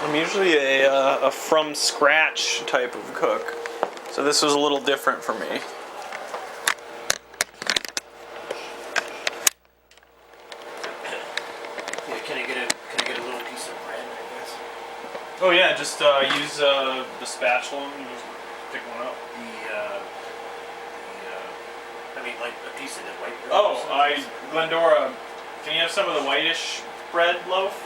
I'm usually a from scratch type of cook, so this was a little different for me. Yeah, can I get a little piece of bread, I guess? Oh yeah, just use the spatula and just pick one up. I mean, like a piece of the white bread. Oh, Glendora, can you have some of the whitish bread loaf?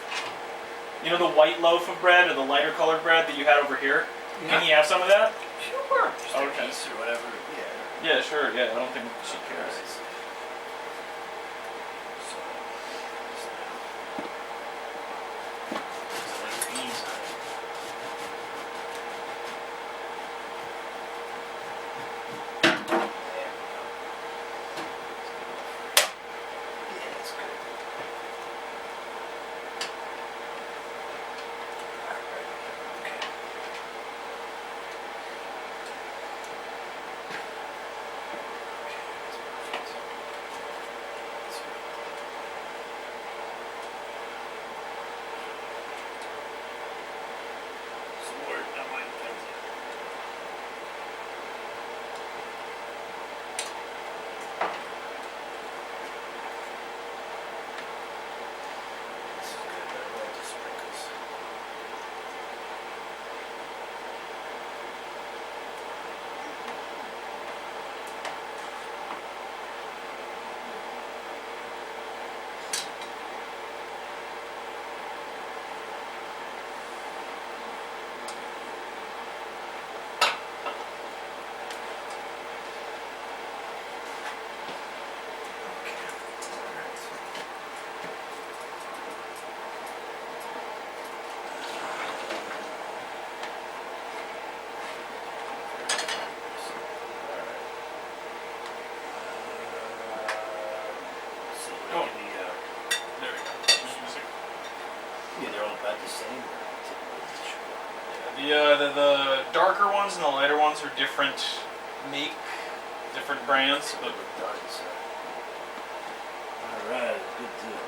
You know the white loaf of bread or the lighter colored bread that you had over here? Yeah. Can you have some of that? Sure. Just a Okay. piece or whatever. Yeah. Yeah, sure. Yeah, I don't think she cares. The darker ones and the lighter ones are different make, different brands, but alright, good deal.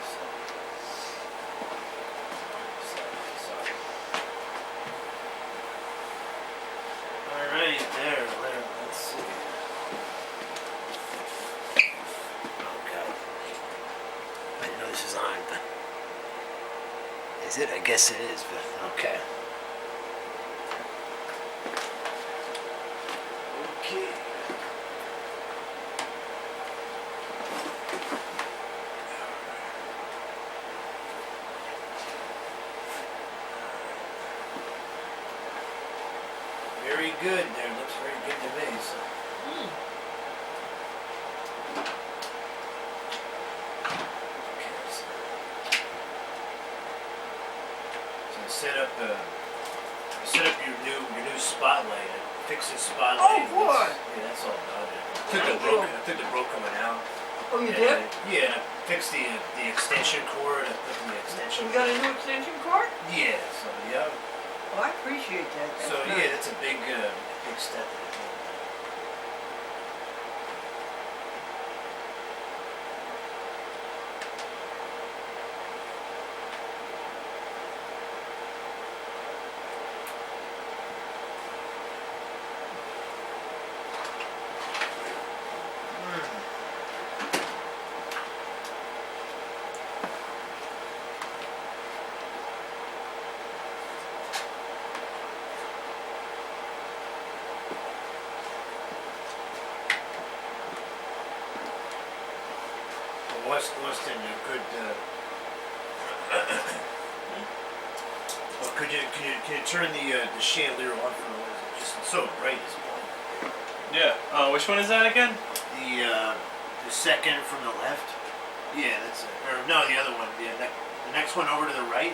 Alright, there, let's see. Oh god. I didn't know this is on, but is it? I guess it is, but okay. Very good there, looks very good to me. So. So set up your new spotlight and fix the spotlight. Oh boy! Yeah, that's all about it. I took the rope coming out. Oh, you did? Yeah, and I fixed the extension cord. I put the extension. You got a new extension cord? Yeah, so yeah. Oh, I appreciate that. That's So nice. yeah, that's a big step. Weston, you could. Well, can you turn the chandelier on for me? It's just so bright this morning. yeah. Which one is that again? The second from the left. Yeah, that's it. Or no, the other one. Yeah, the next one over to the right.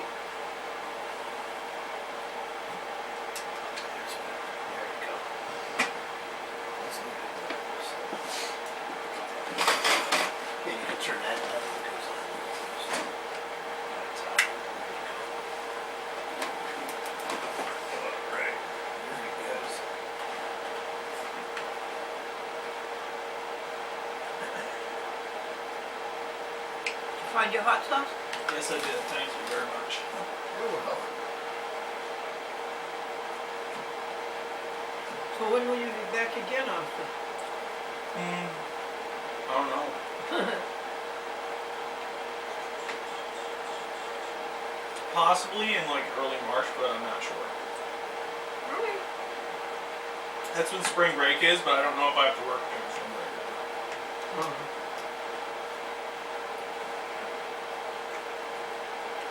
There you go. Yeah, you can turn that down. Find your hot sauce? Yes, I did. Thank you very much. You're welcome. So when will you be back again, Austin? I don't know. Possibly in like early March, but I'm not sure. Really? That's when spring break is, but I don't know if I have to work during spring break or not.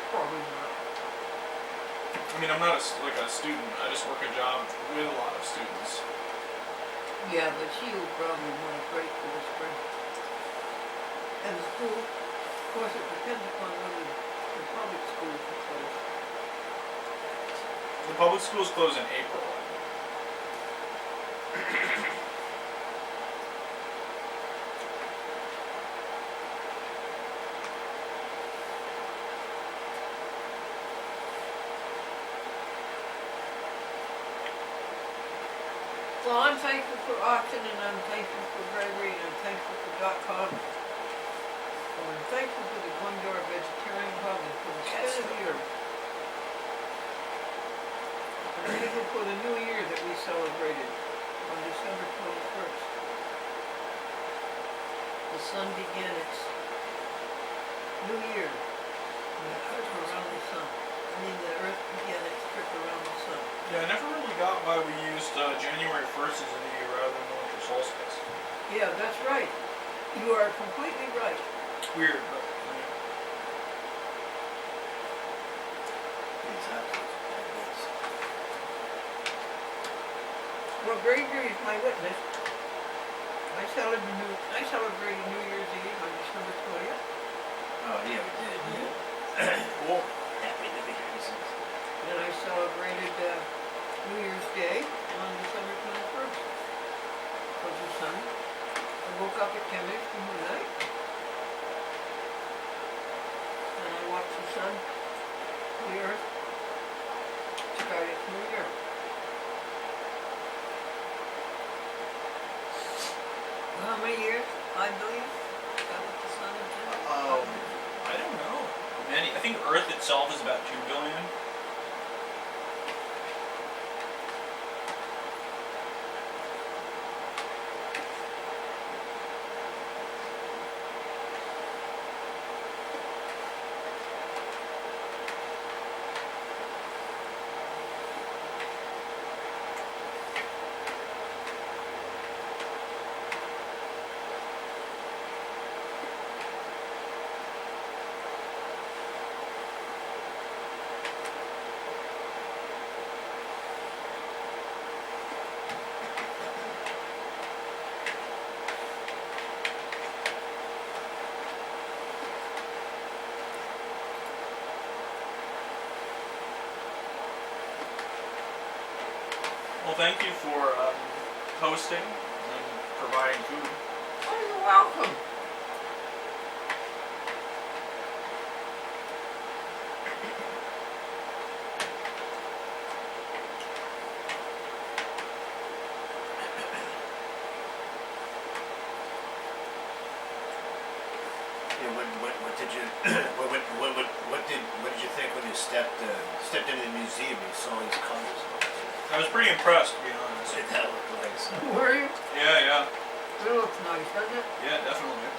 Probably not. I mean, I'm not like a student. I just work a job with a lot of students. Yeah, but she will probably want a break for the spring. And the school, of course, it depends upon whether the public schools are closed. The public schools close in April. Well, I'm thankful for Austin, and I'm thankful for Gregory, and I'm thankful for .com. And I'm thankful for the Glendora Vegetarian Public for the spin of the earth. I'm thankful for the new year that we celebrated on December 21st. The sun began its new year on the trip around the sun. I mean, the earth began its trip around the sun. Yeah, I never really got why we used January 1st as a new year rather than the winter solstice. Yeah, that's right. You are completely right. It's weird, but I mean, Exactly. Well, Gregory is my witness. I celebrated New Year's Eve on December 20th. Oh, yeah, we did. cool. Happy to be here. And I celebrated New Year's Day on December 21st. It was the sun. I woke up at 10 minutes from midnight. And I watched the sun, the earth, start its new year. How many years? 5 billion? Is that what the sun is in? I don't know. Many. I think Earth itself is about 2 billion. Well, thank you for hosting and providing food. Oh, you're welcome. Yeah, what did you what did you think when you stepped into the museum and you saw these colors? I was pretty impressed, to be honest. What did that look like? Were you? Yeah. It looks nice, doesn't it? Yeah, definitely.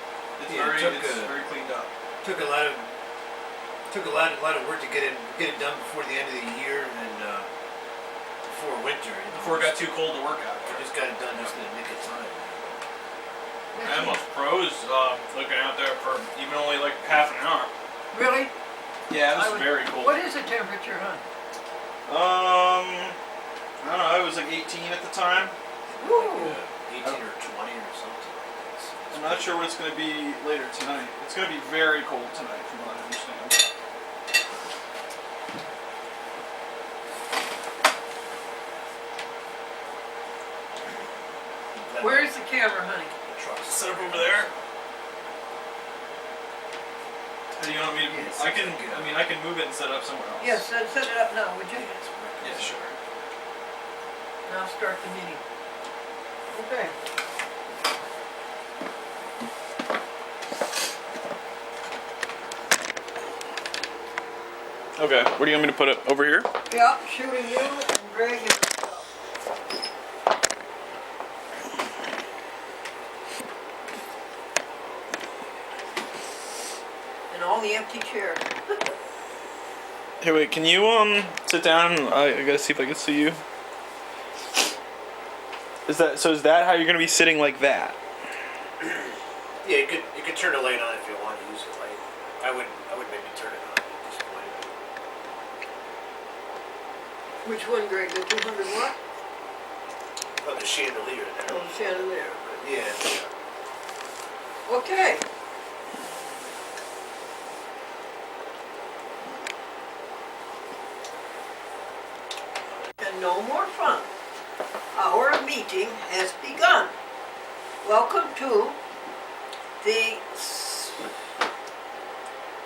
It's Yeah, it's very cleaned up. Took a lot of work to get it done before the end of the year and before winter. You know, Before it got too cold to work out we there. just got it done just in the nick of time. I almost froze looking out there for even only like half an hour. Really? Yeah, it I was would- very cold. What is the temperature, hon? I don't know, it was like 18 at the time. Woo! 18 or 20 or something. It's I'm not sure what it's going to be later tonight. It's going to be very cold tonight, from what I understand. Where's the camera, honey? Set up over there. Do you want me to? Yes, I can. it's good. I mean, I can move it and set it up somewhere else. Yes, set it up now, would you? Yeah, sure. And I'll start the meeting. Okay. Okay. Where do you want me to put it? Over here? Yeah, shooting you and Greg and myself. and all the empty chairs. Hey, wait, can you sit down? I gotta see if I can see you. Is that how you're gonna be sitting like that? Yeah, you could turn the light on if you want to use the light. I would maybe turn it on at this point. Which one, Greg? The 200 watt? Oh, the chandelier there. Oh, the chandelier. Yeah. Okay. And no more fun. Our meeting has begun. Welcome to the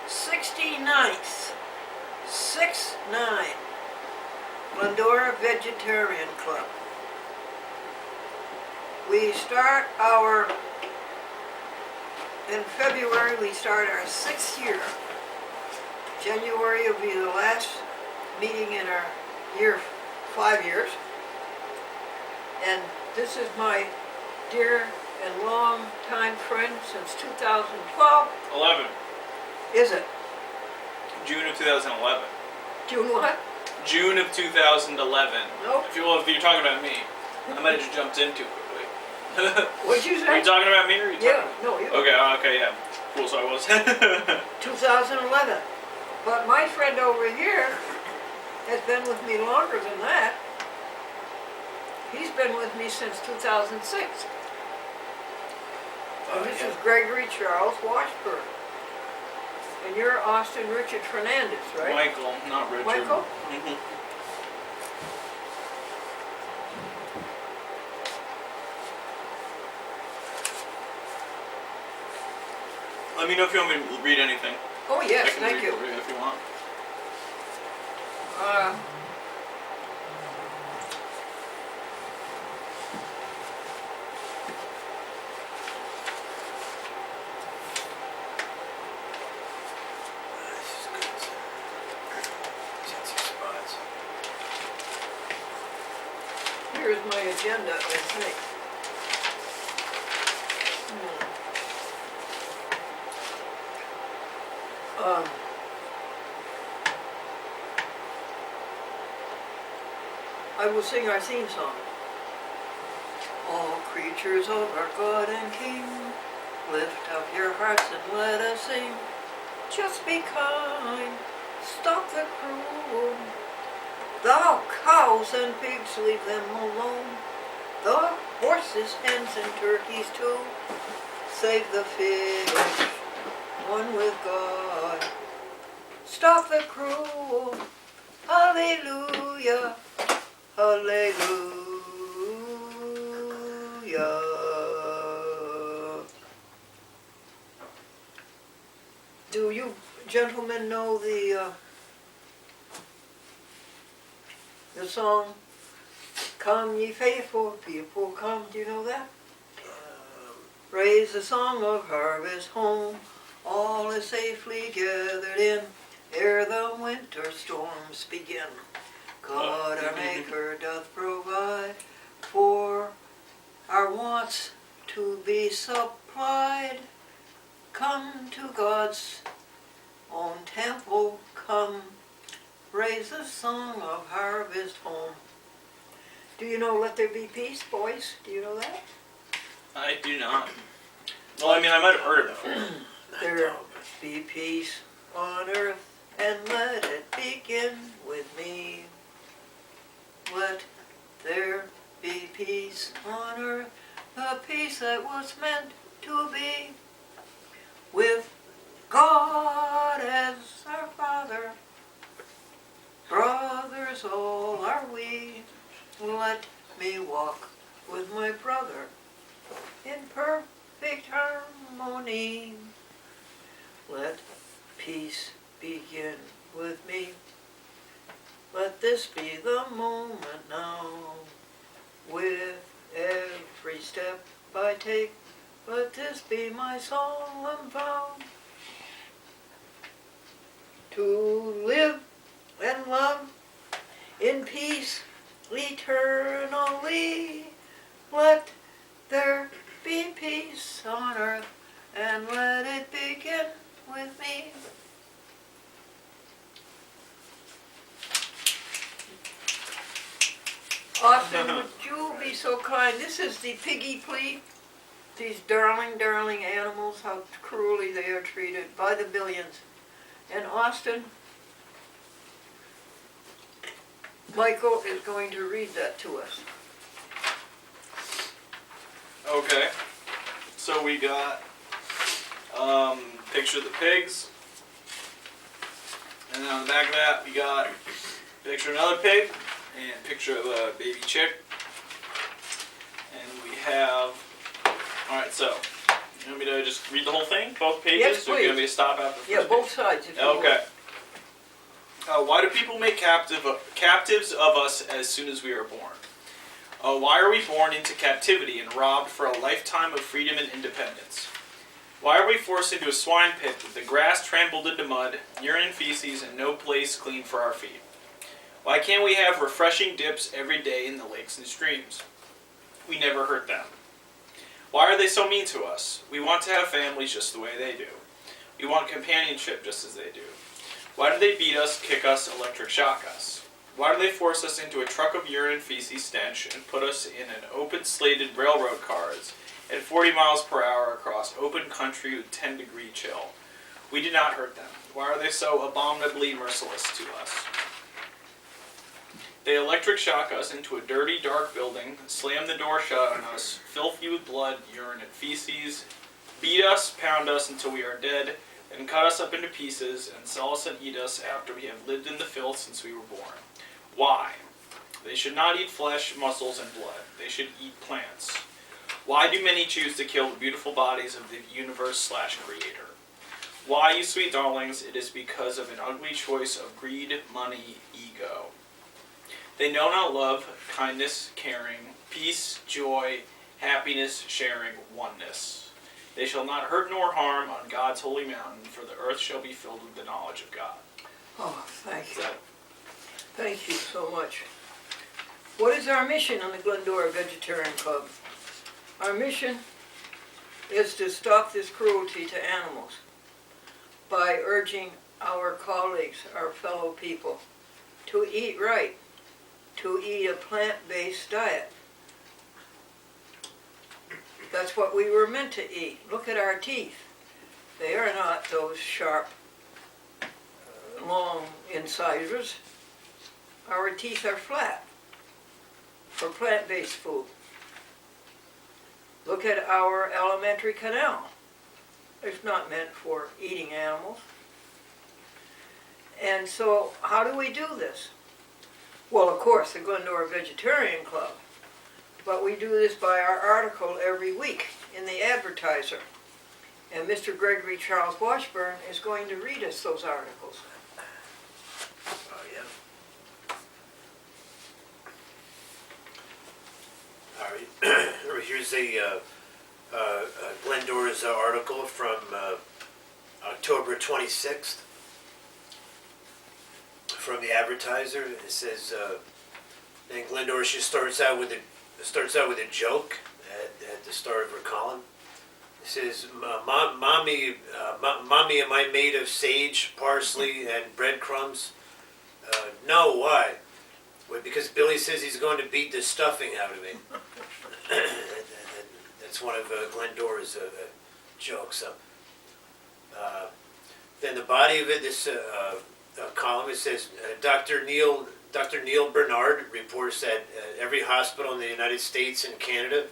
69th, 6-9 Glendora Vegetarian Club. We start in February we start our 6th year. January will be the last meeting in our year, 5 years. And this is my dear and long-time friend since 2012. 11. Is it? June of 2011. June what? June of 2011. Nope. If you're talking about me, I might have just jumped in too quickly. What'd you Are say? you talking about me or are you Yeah, talking? no, you. Okay, yeah. Cool, so I was. 2011. But my friend over here has been with me longer than that. He's been with me since 2006. And this is Gregory Charles Washburn. And you're Austin Richard Fernandez, right? Michael, not Richard. Michael? Mhm. Let me know if you want me to read anything. Oh yes, I can thank read you. for you if you want. Here's my agenda, I think. I will sing our theme song. All creatures of our God and King, lift up your hearts and let us sing. Just be kind, stop the cruel. The cows and pigs, leave them alone. The horses, hens, and turkeys too. Save the fish, one with God. Stop the cruel. Hallelujah, hallelujah. Do you gentlemen know the song, Come Ye Faithful People, Come? Do you know that? Raise the song of harvest home, all is safely gathered in, ere the winter storms begin. God our Maker doth provide for our wants to be supplied. Come to God's own temple, come, raise the song of harvest home. Do you know Let There Be Peace, boys? Do you know that? I do not. Well, I mean, I might have heard it before. There be peace on earth, and let it begin with me. Let there be peace on earth, the peace that was meant to be. With God as our Father, brothers all are we. Let me walk with my brother in perfect harmony. Let peace begin with me. Let this be the moment now. With every step I take, let this be my solemn vow. To live and love in peace eternally. Let there be peace on earth, and let it begin with me? Austin, would you be so kind? This is the piggy plea. These darling, darling animals, how cruelly they are treated by the billions. And Austin, Michael is going to read that to us. Okay. So we got picture of the pigs. And then on the back of that we got picture of another pig and picture of a baby chick. And we have, alright, so you want me to just read the whole thing? Both pages? Yes, Or you want please. me to stop after the Yeah, first both sides if you will. Okay. Why do people make captives of us as soon as we are born? Why are we born into captivity and robbed for a lifetime of freedom and independence? Why are we forced into a swine pit with the grass trampled into mud, urine and feces, and no place clean for our feet? Why can't we have refreshing dips every day in the lakes and streams? We never hurt them. Why are they so mean to us? We want to have families just the way they do. We want companionship just as they do. Why do they beat us, kick us, electric shock us? Why do they force us into a truck of urine and feces stench and put us in an open-slated railroad cars at 40 miles per hour across open country with 10-degree chill? We did not hurt them. Why are they so abominably merciless to us? They electric shock us into a dirty, dark building, slam the door shut on us, filthy with blood, urine, and feces, beat us, pound us until we are dead, and cut us up into pieces, and sell us and eat us after we have lived in the filth since we were born. Why? They should not eat flesh, muscles, and blood. They should eat plants. Why do many choose to kill the beautiful bodies of the universe/creator? Why, you sweet darlings, it is because of an ugly choice of greed, money, ego. They know not love, kindness, caring, peace, joy, happiness, sharing, oneness. They shall not hurt nor harm on God's holy mountain, for the earth shall be filled with the knowledge of God. Oh, thank you. So, Thank you so much. What is our mission on the Glendora Vegetarian Club? Our mission is to stop this cruelty to animals by urging our colleagues, our fellow people, to eat right, to eat a plant-based diet. That's what we were meant to eat. Look at our teeth. They are not those sharp, long incisors. Our teeth are flat for plant-based food. Look at our alimentary canal. It's not meant for eating animals. And so, how do we do this? Well, of course, the Glendora Vegetarian Club. But we do this by our article every week in the Advertiser. And Mr. Gregory Charles Washburn is going to read us those articles. Oh, yeah. All right. Here's a Glendora's article from October 26th from the Advertiser. It says, and Glendora, she starts out with a joke at the start of her column. It says, "Mommy, am I made of sage, parsley, and breadcrumbs?" No, why? Well, because Billy says he's going to beat the stuffing out of me. That's one of Glendora's jokes. Then the body of it, this column, it says, Dr. Neil Bernard reports that every hospital in the United States and Canada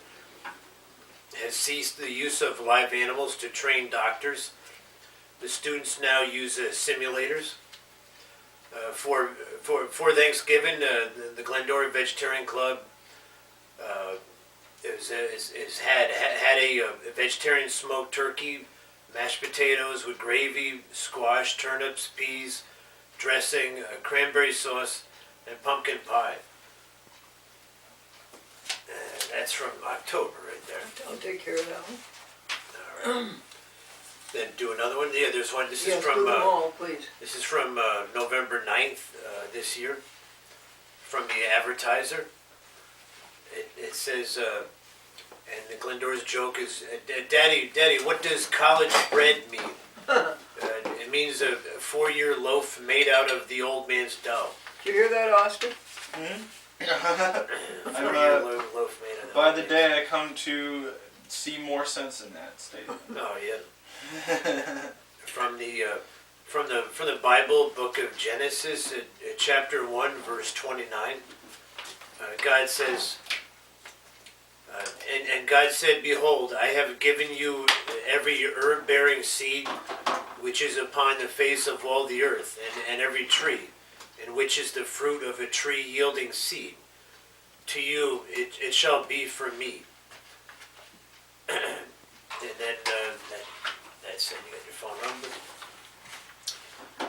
has ceased the use of live animals to train doctors. The students now use simulators. For Thanksgiving, the Glendora Vegetarian Club has had a vegetarian smoked turkey, mashed potatoes with gravy, squash, turnips, peas, dressing, cranberry sauce, and pumpkin pie. That's from October right there. I'll take care of that one. All right. Then do another one. Yeah, there's one. This Yes, is from do them all, please. this is from November 9th this year, from the Advertiser. It says, and the Glendora's joke is, Daddy, what does college bread mean? 4-year loaf made out of the old man's dough. Did you hear that, Austin? Loaf made of By old the man's- day, I come to see more sense in that statement. Oh yeah. From the Bible, book of Genesis, chapter 1, verse 29. God says, and God said, "Behold, I have given you every herb-bearing seed which is upon the face of all the earth, and every tree, and which is the fruit of a tree yielding seed. To you it shall be for meat." And then that's it. You got your phone number.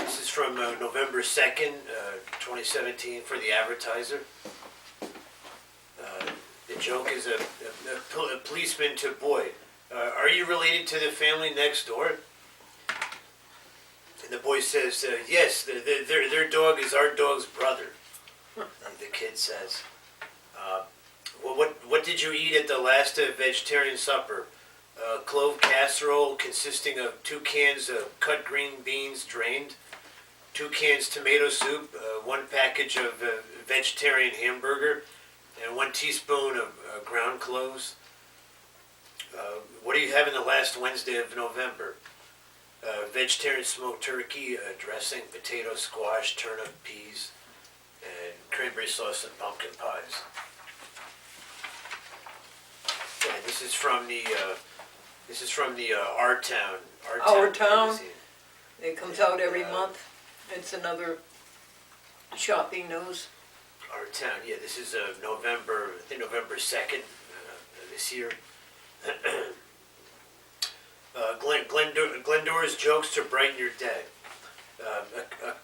This is from November 2nd, 2017, for the Advertiser. The joke is a policeman to boy. "Are you related to the family next door?" And the boy says, "Yes, their dog is our dog's brother." And the kid says, "Well, what did you eat at the last vegetarian supper?" "Clove casserole consisting of 2 cans of cut green beans drained, 2 cans tomato soup, 1 package of vegetarian hamburger, and 1 teaspoon of ground cloves." "What are you having the last Wednesday of November?" "Vegetarian smoked turkey, dressing, potato, squash, turnip, peas, and cranberry sauce and pumpkin pies." And this is from the Our Town. Our Town? magazine. It comes out every month. It's another shopping news. Our Town, yeah, this is November 2nd this year. Glendora's jokes to brighten your day.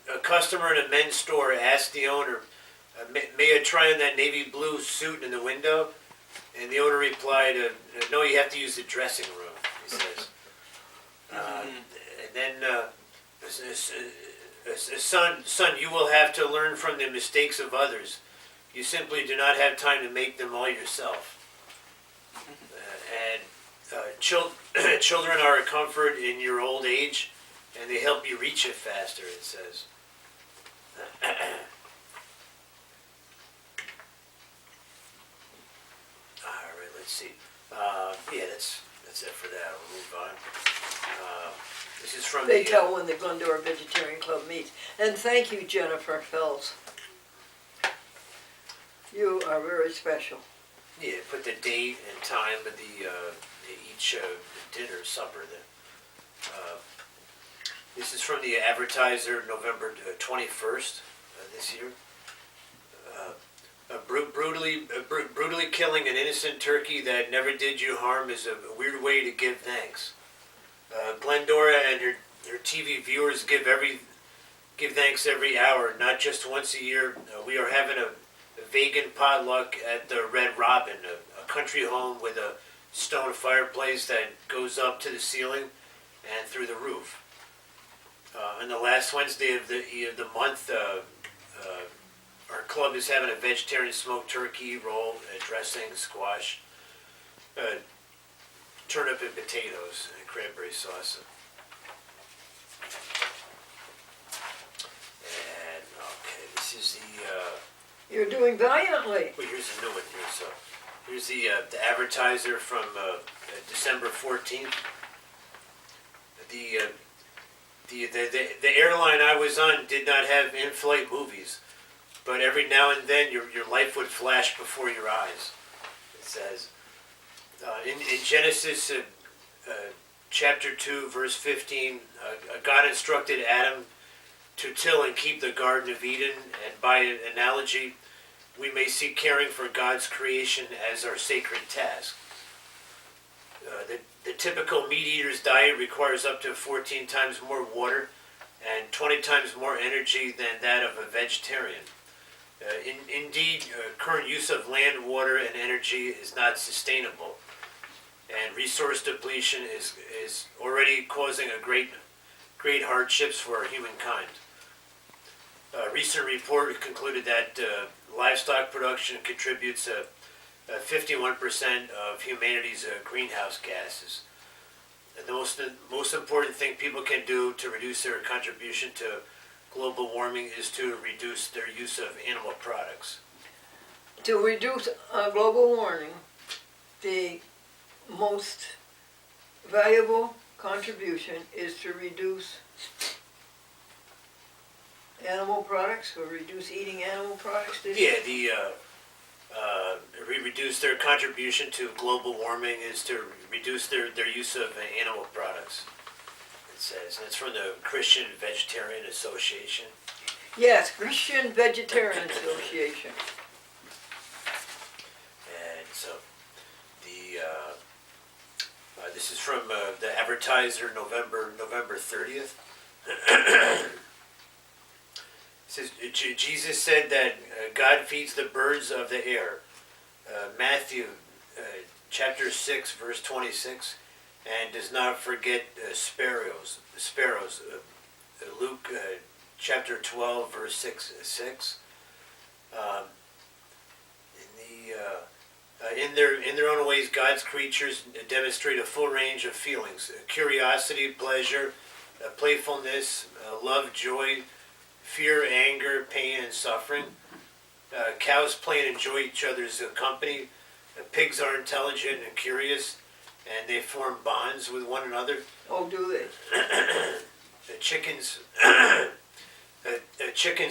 A customer in a men's store asked the owner, "May I try on that navy blue suit in the window?" And the owner replied, "No, you have to use the dressing room," he says. And then, son, you will have to learn from the mistakes of others. You simply do not have time to make them all yourself. Children are a comfort in your old age, and they help you reach it faster, it says. All right, let's see. Yeah, that's it for that. We'll move on. This is from They the... tell when the Glendora Vegetarian Club meets. And thank you, Jennifer Fells. You are very special. Yeah, put the date and time of each dinner, supper there. This is from the Advertiser, November 21st this year. Brutally killing an innocent turkey that never did you harm is a weird way to give thanks. Glendora and her TV viewers give thanks every hour, not just once a year. We are having a vegan potluck at the Red Robin, a country home with a stone fireplace that goes up to the ceiling and through the roof. On the last Wednesday of the month, our club is having a vegetarian smoked turkey roll, dressing, squash, turnip and potatoes, and cranberry sauce. And okay, this is the. You're doing valiantly. Well, here's a new one here. So, here's the Advertiser from December 14th. The airline I was on did not have in-flight movies, but every now and then your life would flash before your eyes. It says in Genesis chapter 2, verse 15, God instructed Adam to till and keep the Garden of Eden, and by analogy, we may see caring for God's creation as our sacred task. The typical meat eater's diet requires up to 14 times more water and 20 times more energy than that of a vegetarian. Indeed, current use of land, water, and energy is not sustainable, and resource depletion is already causing great hardships for humankind. A recent report concluded that livestock production contributes 51% of humanity's greenhouse gases. the most important thing people can do to reduce their contribution to global warming is to reduce their use of animal products. To reduce global warming, the most valuable contribution is to reduce animal products, or reduce eating animal products? Did you- Yeah, reduce their contribution to global warming is to reduce their use of animal products. It says, and it's from the Christian Vegetarian Association. Yes, Christian Vegetarian Association. And so, this is from the Advertiser, November 30th. It says, Jesus said that God feeds the birds of the air. Matthew chapter 6, verse 26, and does not forget sparrows. Luke chapter 12, verse 6. In their own ways, God's creatures demonstrate a full range of feelings: curiosity, pleasure, playfulness, love, joy, fear, anger, pain, and suffering. Cows play and enjoy each other's company. Pigs are intelligent and curious, and they form bonds with one another. Oh, do they? Chickens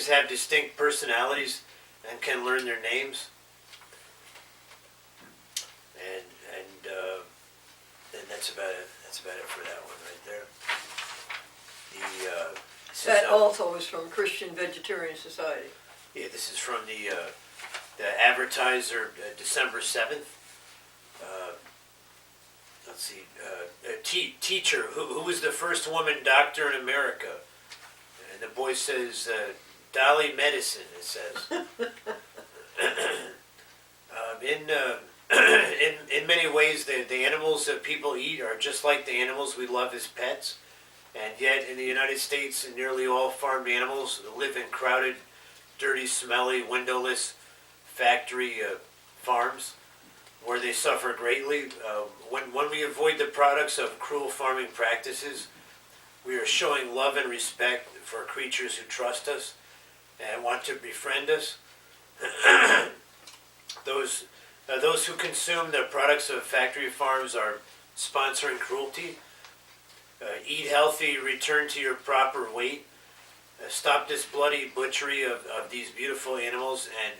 have distinct personalities and can learn their names. And that's about it. That's about it for that one right there. That also is from Christian Vegetarian Society. Yeah, this is from the Advertiser, December 7th. Let's see. Teacher, who was the first woman doctor in America? And the boy says, Dolly Medicine, it says. In many ways, the animals that people eat are just like the animals we love as pets. And yet, in the United States, nearly all farmed animals live in crowded, dirty, smelly, windowless factory farms, where they suffer greatly. When we avoid the products of cruel farming practices, we are showing love and respect for creatures who trust us and want to befriend us. Those who consume the products of factory farms are sponsoring cruelty. Eat healthy, return to your proper weight. Stop this bloody butchery of these beautiful animals and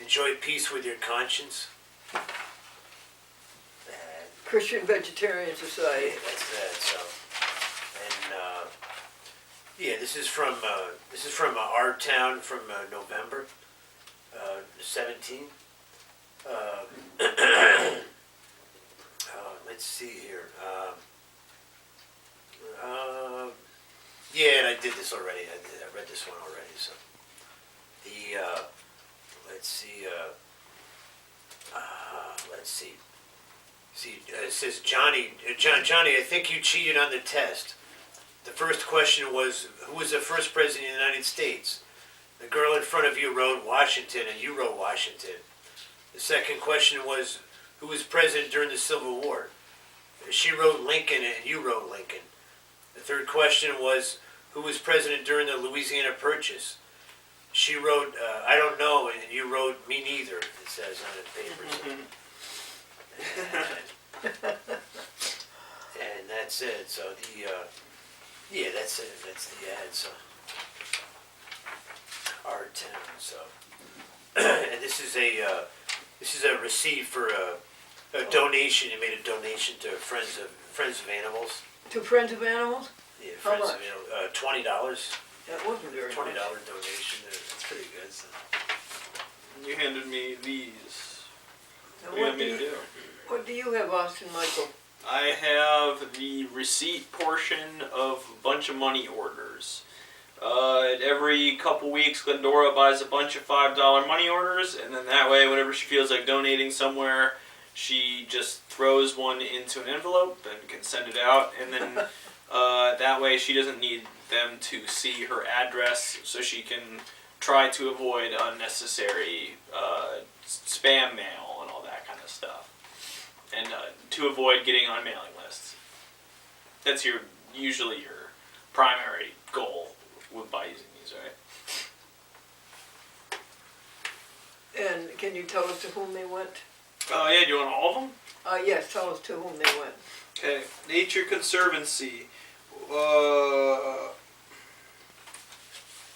enjoy peace with your conscience. Christian Vegetarian Society. Yeah, that's that. So, and yeah, this is from our town from November 17. Let's see here. Yeah, and I did this already. I read this one already. So let's see. It says Johnny. I think you cheated on the test. The first question was, who was the first president of the United States? The girl in front of you wrote Washington, and you wrote Washington. The second question was, who was president during the Civil War? She wrote Lincoln, and you wrote Lincoln. The third question was, who was president during the Louisiana Purchase? She wrote, I don't know, and you wrote, me neither, it says on the papers. And that's it. So yeah, that's it. That's the ad. So our town. So and this is a receipt for a donation. You made a donation to Friends of Animals. To Friends of Animals? Yeah, How Friends much? of Animals. $20. That wasn't very $20 much. donation. That's pretty good. So. You handed me these. Now, What do you want me to do? what do you have, Austin Michael? I have the receipt portion of a bunch of money orders. Every couple weeks, Glendora buys a bunch of $5 money orders, and then that way, whenever she feels like donating somewhere, she just throws one into an envelope and can send it out, and then that way she doesn't need them to see her address, so she can try to avoid unnecessary spam mail and all that kind of stuff, and to avoid getting on mailing lists. That's usually your primary goal by using these, right? And can you tell us to whom they went? Oh yeah, do you want all of them? Yes, tell us to whom they went. Okay, Nature Conservancy.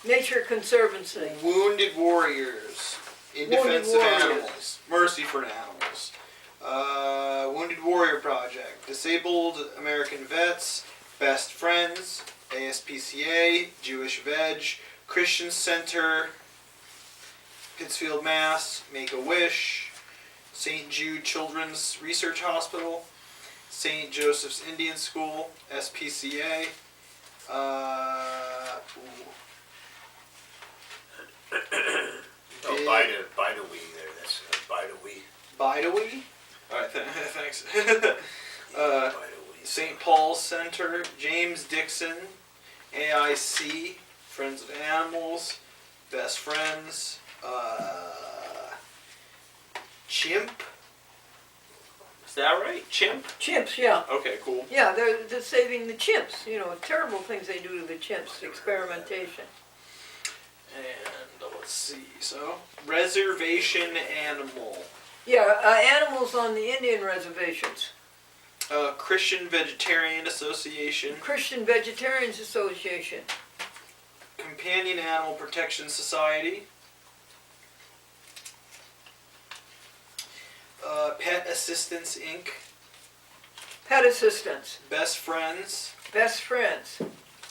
Nature Conservancy. Wounded Warriors in Wounded Defense of Warriors. Animals. Mercy for Animals. Wounded Warrior Project. Disabled American Vets. Best Friends. ASPCA. Jewish Veg. Christian Center. Pittsfield, Mass. Make-A-Wish. St. Jude Children's Research Hospital. St. Joseph's Indian School. SPCA. Oh, Bida Wee there. That's Bida Wee. Bidawee? Alright, thanks. Bida Wee. St. Paul's Center, James Dixon, AIC, Friends of Animals, Best Friends, Chimp. Is that right? Chimp? Chimps, yeah. Okay, cool. Yeah, they're saving the chimps. You know, terrible things they do to the chimps, experimentation. And let's see, so Reservation Animal. Yeah, animals on the Indian reservations. Christian Vegetarian Association, Christian Vegetarians Association. Companion Animal Protection Society, Pet Assistance Inc., Pet Assistance. Best Friends, Best Friends.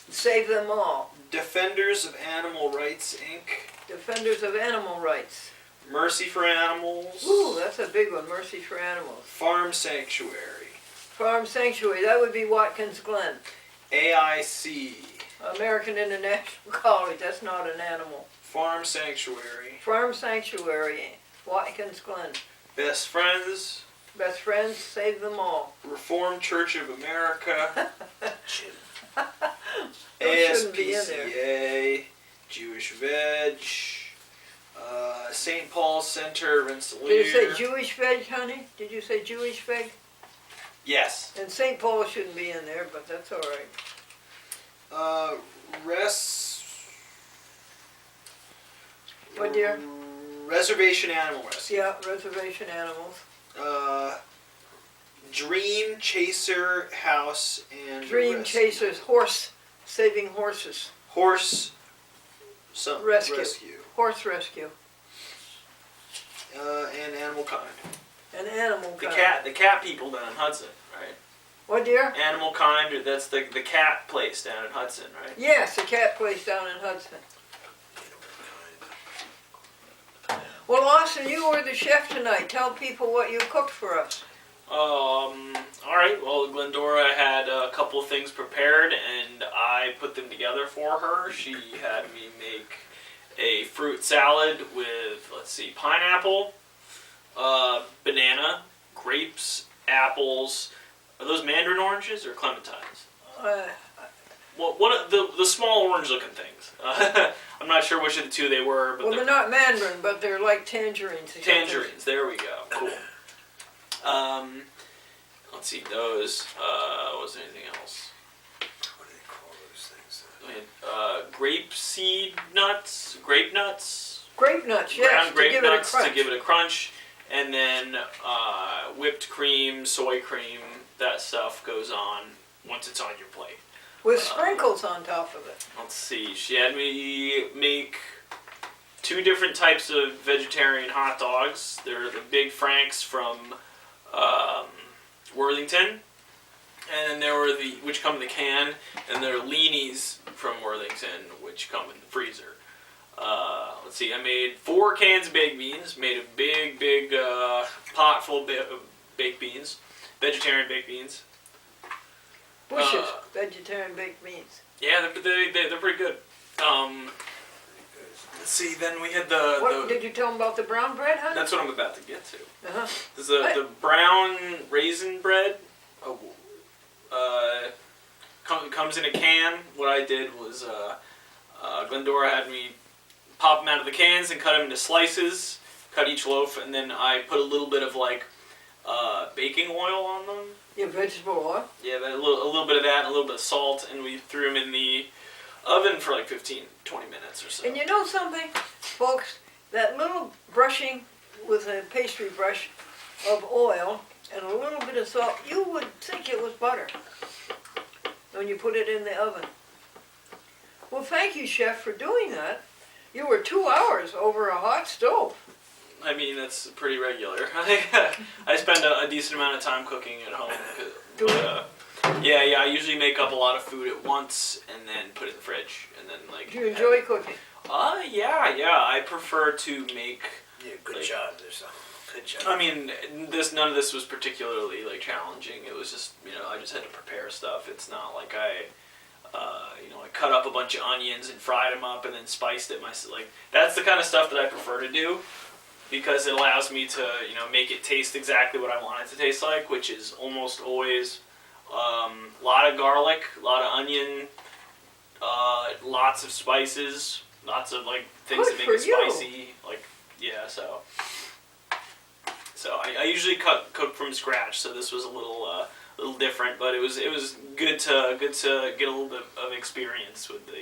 Save them all. Defenders of Animal Rights Inc., Defenders of Animal Rights. Mercy for Animals, Ooh, that's a big one. Mercy for Animals. Farm Sanctuary, Farm Sanctuary. That would be Watkins Glen. AIC, American International College. That's not an animal. Farm Sanctuary, Farm Sanctuary. Watkins Glen. Best Friends, Best Friends. Save them all. Reformed Church of America, Those shouldn't be in there. ASPCA, Jewish Veg, St. Paul's Center, Rensselaer. Did you say Jewish veg, honey? Did you say Jewish veg? Yes. And St. Paul shouldn't be in there, but that's all right. What, dear? Reservation Animal Rescue. Yeah, reservation animals. Dream Chaser House and Dream Rescue. Chasers, horse, saving horses. Horse Rescue. Horse rescue. And Animal Kind. An animal The kind. cat people down in Hudson, right? What, dear? Animal Kind, that's the cat place down in Hudson, right? Yes, the cat place down in Hudson. Well, Austin, you were the chef tonight. Tell people what you cooked for us. All right. Well, Glendora had a couple of things prepared, and I put them together for her. She had me make a fruit salad with, let's see, pineapple, banana, grapes, apples. Are those mandarin oranges or clementines? Well, one of the small orange-looking things. I'm not sure which of the two they were, but Well, they're not mandarin, but they're like tangerines. or something. tangerines. There we go. Cool. Let's see those. Was there anything else? What do they call those things? We had, grape seed nuts, grape nuts, Grape nuts, yes, ground to grape give nuts it a crunch. to give it a crunch, and then whipped cream, soy cream. That stuff goes on once it's on your plate. With sprinkles on top of it. Let's see. She had me make 2 different types of vegetarian hot dogs. They're the Big Franks from Worthington, and then there were which come in the can, and there are Leanies from Worthington, which come in the freezer. Let's see. I made 4 cans of baked beans. Made a big pot full of baked beans, vegetarian baked beans. Bush's vegetarian baked beans. Yeah, they're pretty good. Let's see. Then we had What did you tell them about the brown bread, honey? That's what I'm about to get to. Uh-huh. There's the brown raisin bread. Comes in a can. What I did was Glendora had me pop them out of the cans and cut them into slices. Cut each loaf, and then I put a little bit of baking oil on them. Your vegetable oil. Yeah, a little bit of that and a little bit of salt, and we threw them in the oven for like 15, 20 minutes or so. And you know something, folks? That little brushing with a pastry brush of oil and a little bit of salt, you would think it was butter when you put it in the oven. Well, thank you, Chef, for doing that. You were 2 hours over a hot stove. I mean, that's pretty regular. I spend a decent amount of time cooking at home. Do But, yeah, I usually make up a lot of food at once and then put it in the fridge and then like. Do you enjoy cooking? Yeah. I prefer to make. Yeah, good Like- job. There's a good job. I mean, none of this was particularly like challenging. It was just I just had to prepare stuff. It's not like I cut up a bunch of onions and fried them up and then spiced it myself. Like that's the kind of stuff that I prefer to do because it allows me to make it taste exactly what I want it to taste like, which is almost always a lot of garlic, a lot of onion, lots of spices, lots of like things Good that make for it you. spicy. Like yeah, so. So I usually cook from scratch. So this was a little different, but it was good to get a little bit of experience with the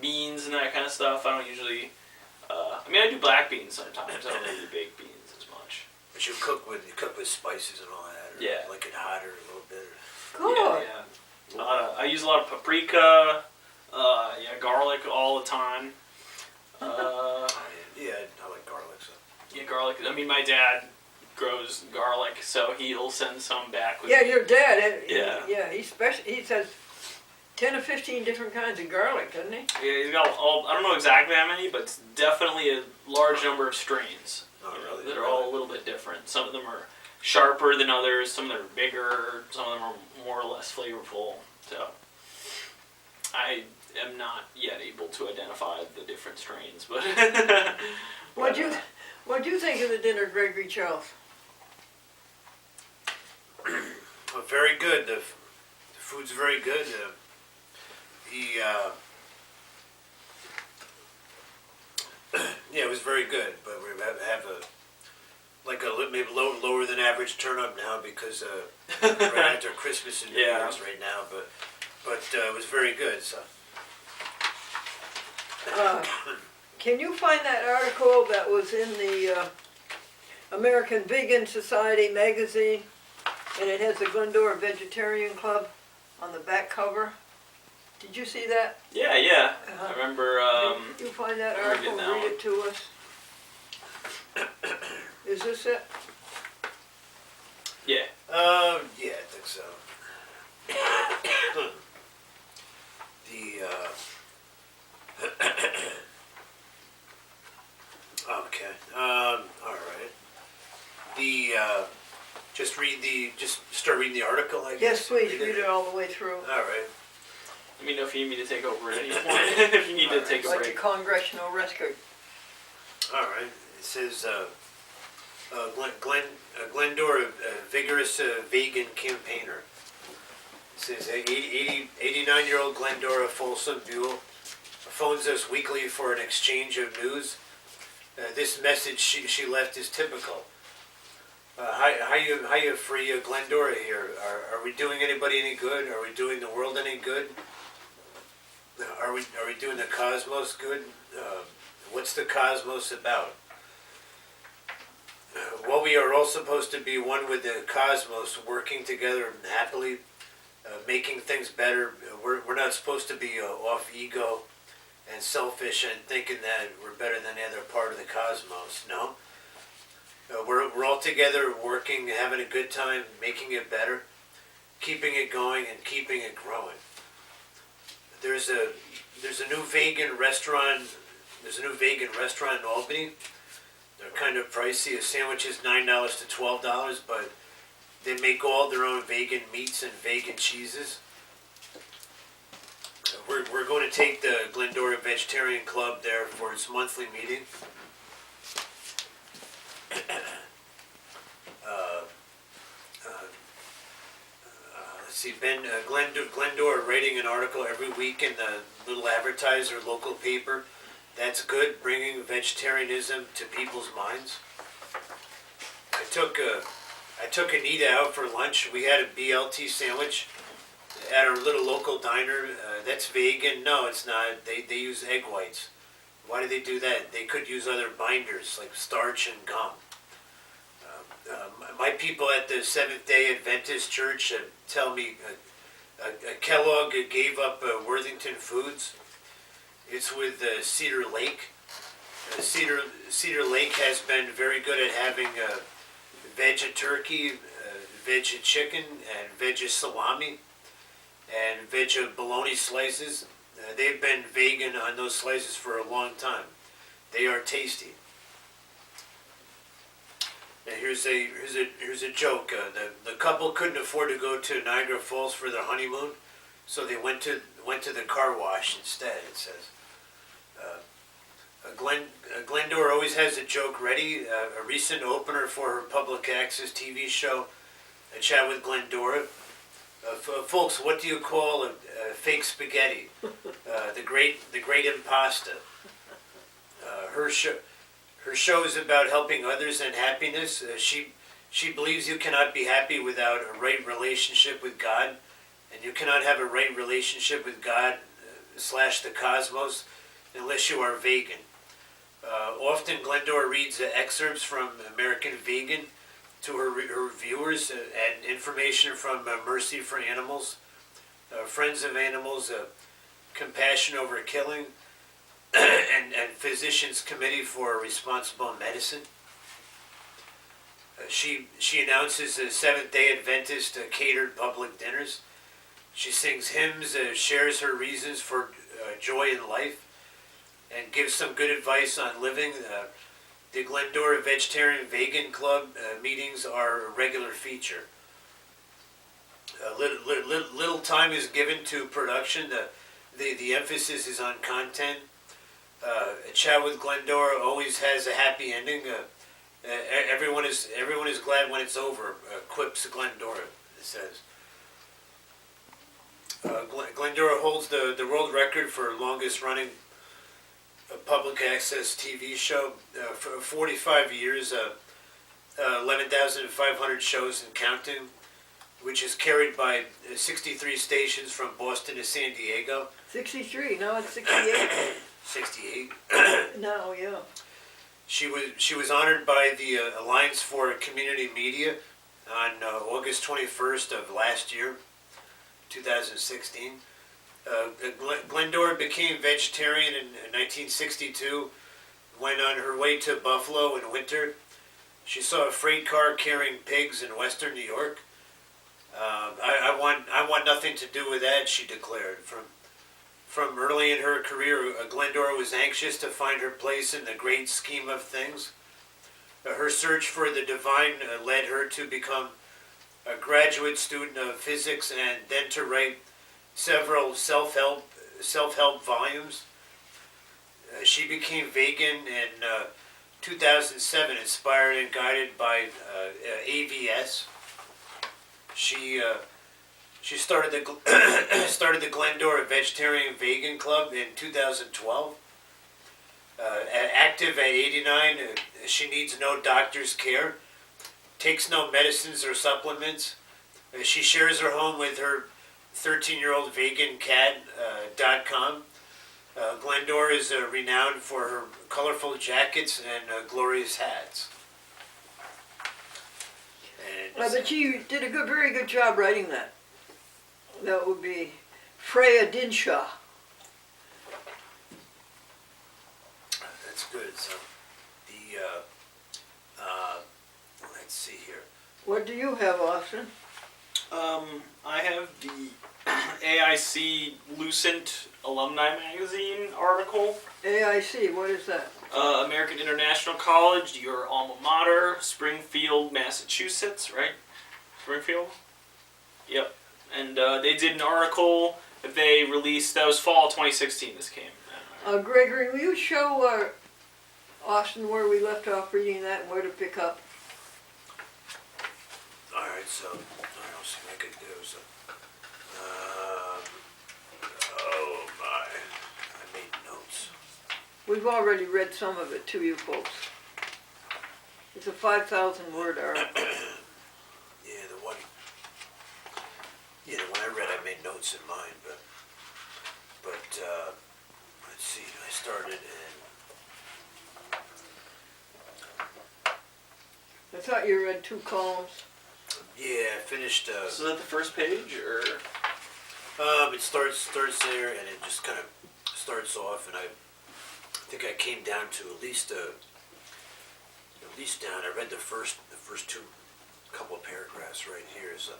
beans and that kind of stuff. I don't usually. I do black beans sometimes. I don't really do baked beans as much. But you cook with spices and all that. Or Yeah. Like it hotter a little bit. Good. Yeah. I use a lot of paprika. Garlic all the time. Yeah, I like garlic. So. Yeah, garlic. I mean, my dad grows garlic, so he'll send some back with Yeah, me. your dad. Yeah. Yeah, he says 10 or 15 different kinds of garlic, doesn't he? Yeah, he's got I don't know exactly how many, but it's definitely a large number of strains. Oh, really? That are all a little bit different. Some of them are sharper than others, some of them are bigger, some of them are more or less flavorful. So I am not yet able to identify the different strains, but What'd you think of the dinner, Gregory Charles? Well, very good. The food's very good. Yeah, it was very good. But we have maybe lower than average turn up now because right after Christmas and New Yeah. Year's right now. But it was very good. So Can you find that article that was in the American Vegan Society magazine, and it has the Glendora Vegetarian Club on the back cover? Did you see that? yeah. Uh-huh. I remember. Can you find that I read article? that Read it to us. Is this it? Yeah. yeah, I think so. Okay. All right. Just start reading the article, I Yes, guess. please, read it all the way through. All right. Let me know if you need me to take over at any point. If you need to take a Like a break. congressional record. All right. It says Glendora, a vigorous vegan campaigner. It says 89-year-old Glendora Folsom Buell phones us weekly for an exchange of news. This message she left is typical. How you free Glendora here? Are we doing anybody any good? Are we doing the world any good? Are we doing the cosmos good? What's the cosmos about? Well, we are all supposed to be one with the cosmos, working together happily, making things better. We're not supposed to be off ego and selfish and thinking that we're better than the other part of the cosmos. No. We're all together working, having a good time, making it better, keeping it going, and keeping it growing. There's a new vegan restaurant. There's a new vegan restaurant in Albany. They're kind of pricey. A sandwich is $9 to $12, but they make all their own vegan meats and vegan cheeses. We're going to take the Glendora Vegetarian Club there for its monthly meeting. Let's see, Glendora writing an article every week in the Little Advertiser local paper. That's good, bringing vegetarianism to people's minds. I I took Anita out for lunch. We had a BLT sandwich at our little local diner. That's vegan. No, it's not. They use egg whites. Why do they do that? They could use other binders like starch and gum. My people at the Seventh Day Adventist Church tell me Kellogg gave up Worthington Foods. It's with Cedar Lake. Cedar Lake has been very good at having veggie turkey, veggie chicken, and veggie salami, and veggie bologna slices. They've been vegan on those slices for a long time. They are tasty. And here's a joke. The couple couldn't afford to go to Niagara Falls for their honeymoon, so they went to the car wash instead. It says. Glendora always has a joke ready. A recent opener for her public access TV show, A Chat with Glendora. Folks, what do you call a fake spaghetti? The great impasta. Her show is about helping others and happiness. She believes you cannot be happy without a right relationship with God, and you cannot have a right relationship with God / the cosmos unless you are vegan. Often Glendora reads excerpts from American Vegan to her viewers and information from Mercy for Animals, Friends of Animals, Compassion Over Killing, and Physicians Committee for Responsible Medicine. She announces Seventh-day Adventist catered public dinners. She sings hymns, shares her reasons for joy in life, and gives some good advice on living. The Glendora Vegetarian Vegan Club meetings are a regular feature. Little time is given to production. The emphasis is on content. A Chat with Glendora always has a happy ending. Everyone is glad when it's over. Quips Glendora, it says. Glendora holds the world record for longest running public access TV show. For 45 years, 11,500 shows and counting, which is carried by 63 stations from Boston to San Diego. 63, now it's 68. 68. Now, yeah. She was honored by the Alliance for Community Media on August 21st of last year, 2016. Glendora became vegetarian in 1962. Went on her way to Buffalo in winter. She saw a freight car carrying pigs in western New York. I want nothing to do with that, she declared. From early in her career, Glendora was anxious to find her place in the great scheme of things. Her search for the divine led her to become a graduate student of physics and then to write several self-help volumes. She became vegan in 2007, inspired and guided by AVS. She started the Glendora Vegetarian Vegan Club in 2012. Active at 89, she needs no doctor's care, takes no medicines or supplements. She shares her home with her 13-year-old vegan cat.com. Glendora is renowned for her colorful jackets and glorious hats. I bet you did a very good job writing that. That would be Freya Dinshaw. That's good. So let's see here. What do you have, Austin? I have the AIC Lucent Alumni Magazine article. AIC, what is that? American International College, your alma mater, Springfield, Massachusetts, right? Springfield? Yep. And they did an article that they released, that was fall 2016 this came. Gregory, will you show Austin where we left off reading that and where to pick up? Alright, so I'll see what I can do. So, oh my, I made notes. We've already read some of it to you folks. It's a 5,000 word article. Yeah, the one I read, I made notes in mine, but let's see, I started in, I thought you read 2 columns. yeah, I finished, So is that the first page, or? it starts there, and it just kind of starts off, and I think I came down to at least down, I read the first 2 couple of paragraphs right here, so.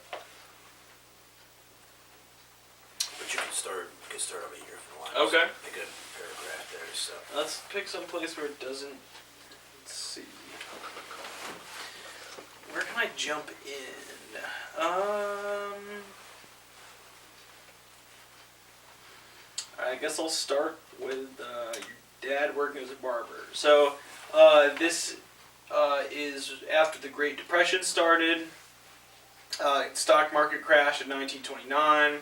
But you can start over here if you want. Okay. Make a paragraph there, so. Let's pick some place where it doesn't. Let's see. Where can I jump in? I guess I'll start with your dad working as a barber. So this is after the Great Depression started. Stock market crash in 1929.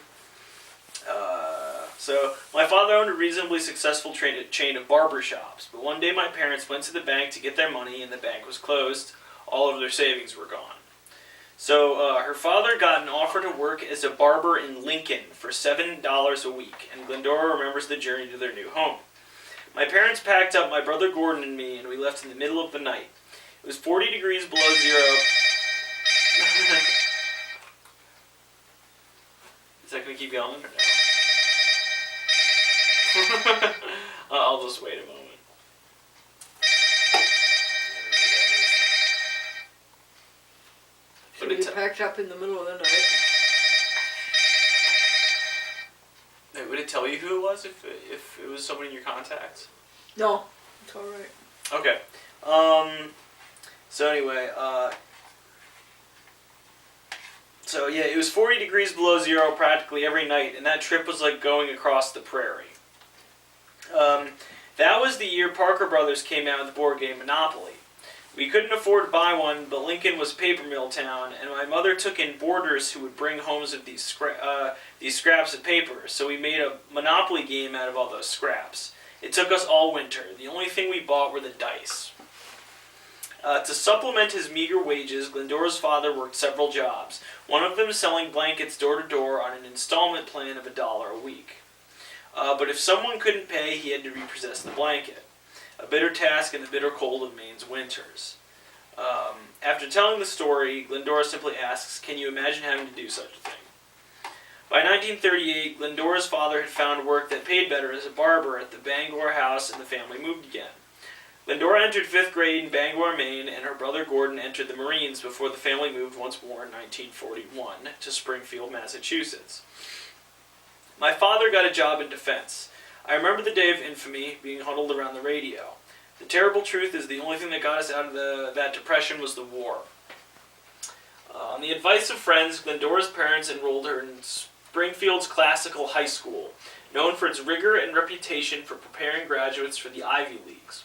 So my father owned a reasonably successful chain of barber shops, but one day my parents went to the bank to get their money and the bank was closed. All of their savings were gone. So her father got an offer to work as a barber in Lincoln for $7 a week, and Glendora remembers the journey to their new home. My parents packed up my brother Gordon and me, and we left in the middle of the night. It was 40 degrees below zero. Is that going to keep going, or no? I'll just wait a moment. So you packed up in the middle of the night. Hey, would it tell you who it was if it was someone in your contacts? No, it's all right. Okay. So anyway, so yeah, it was 40 degrees below zero practically every night, and that trip was like going across the prairie. That was the year Parker Brothers came out with the board game Monopoly. We couldn't afford to buy one, but Lincoln was a paper mill town, and my mother took in boarders who would bring homes of these scraps of paper, so we made a Monopoly game out of all those scraps. It took us all winter. The only thing we bought were the dice. To supplement his meager wages, Glendora's father worked several jobs, one of them selling blankets door to door on an installment plan of $1 a week. But if someone couldn't pay, he had to repossess the blanket. A bitter task in the bitter cold of Maine's winters. After telling the story, Glendora simply asks, can you imagine having to do such a thing? By 1938, Glendora's father had found work that paid better as a barber at the Bangor house, and the family moved again. Glendora entered 5th grade in Bangor, Maine, and her brother Gordon entered the Marines before the family moved once more in 1941 to Springfield, Massachusetts. My father got a job in defense. I remember the day of infamy, being huddled around the radio. The terrible truth is the only thing that got us out of that depression was the war. On the advice of friends, Glendora's parents enrolled her in Springfield's Classical High School, known for its rigor and reputation for preparing graduates for the Ivy Leagues.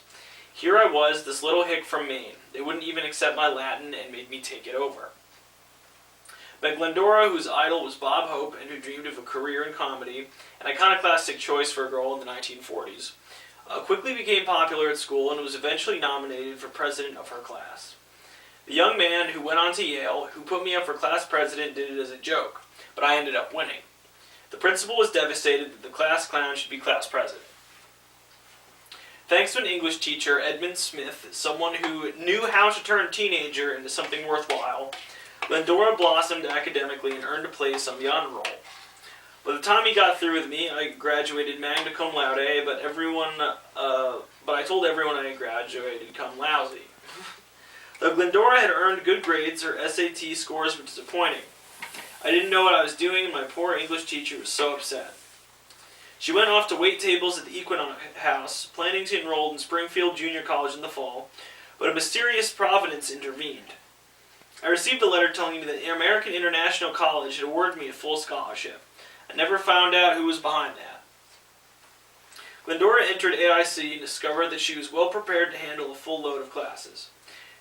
Here I was, this little hick from Maine. They wouldn't even accept my Latin and made me take it over. But Glendora, whose idol was Bob Hope and who dreamed of a career in comedy, an iconoclastic choice for a girl in the 1940s, quickly became popular at school and was eventually nominated for president of her class. The young man who went on to Yale, who put me up for class president, did it as a joke, but I ended up winning. The principal was devastated that the class clown should be class president. Thanks to an English teacher, Edmund Smith, someone who knew how to turn a teenager into something worthwhile, Glendora blossomed academically and earned a place on the honor roll. By the time he got through with me, I graduated magna cum laude, but I told everyone I had graduated cum lousy. Though Glendora had earned good grades, her SAT scores were disappointing. I didn't know what I was doing, and my poor English teacher was so upset. She went off to wait tables at the Equinox House, planning to enroll in Springfield Junior College in the fall, but a mysterious providence intervened. I received a letter telling me that the American International College had awarded me a full scholarship. I never found out who was behind that. Glendora entered AIC and discovered that she was well prepared to handle a full load of classes.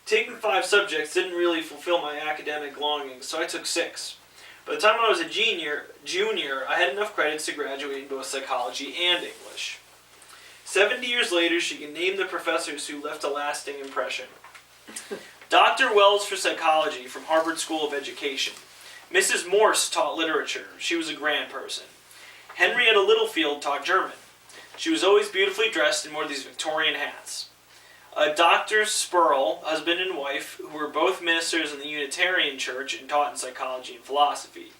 Taking 5 subjects didn't really fulfill my academic longings, so I took 6. By the time I was a junior, I had enough credits to graduate in both psychology and English. 70 years later, she can name the professors who left a lasting impression. Dr. Wells for psychology from Harvard School of Education. Mrs. Morse taught literature. She was a grand person. Henrietta Littlefield taught German. She was always beautifully dressed and wore these Victorian hats. Dr. Spurl, husband and wife, who were both ministers in the Unitarian Church and taught in psychology and philosophy.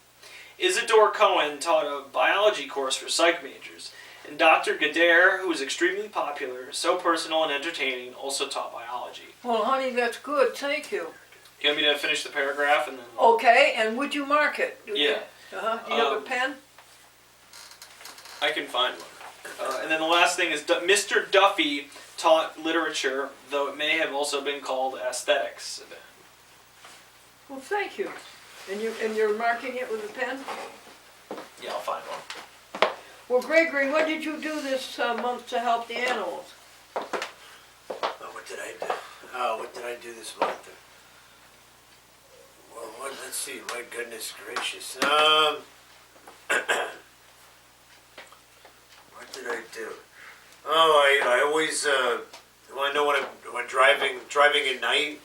Isidore Cohen taught a biology course for psych majors. And Dr. Gadare, who was extremely popular, so personal and entertaining, also taught biology. Well, honey, that's good. Thank you. You want me to finish the paragraph and then... Okay, and would you mark it? Yeah. Uh-huh. Do you have a pen? I can find one. And then the last thing is Mr. Duffy taught literature, though it may have also been called aesthetics. Well, thank you. And you're marking it with a pen? Yeah, I'll find one. Well, Gregory, what did you do this month to help the animals? What did I do? What did I do this month? Well, let's see. My goodness gracious. What did I do? Oh, I always well, I know when I'm driving at night,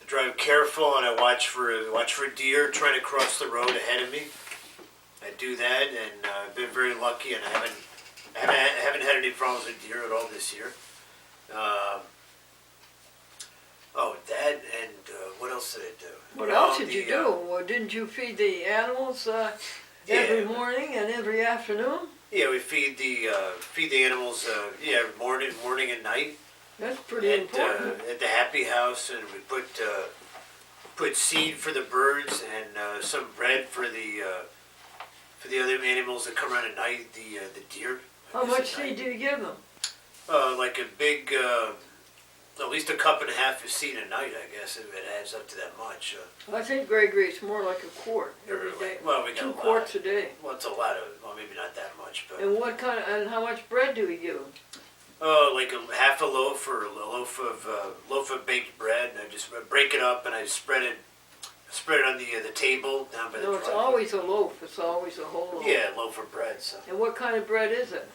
I drive careful and I watch for deer trying to cross the road ahead of me. I do that, and I've been very lucky, and I haven't had any problems with deer at all this year. That and what else did I do? What else did you do? Well, didn't you feed the animals every morning and every afternoon? Yeah, we feed the animals. Morning and night. That's pretty important. At the Happy House, and we put seed for the birds and some bread for the other animals that come around at night. The deer. How much seed do you give them? Like a big, at least a cup and a half of seed a night, I guess, if it adds up to that much. I think, Gregory, it's more like a quart every day. Well, we got 2 a lot. quarts a day. Well, it's a lot of, well, maybe not that much, but. And how much bread do we give them? Like half a loaf or a loaf of baked bread, and I just break it up and I spread it on the table down by the No, it's driveway. always a loaf. It's always a whole loaf. Yeah, a loaf of bread. So. And what kind of bread is it?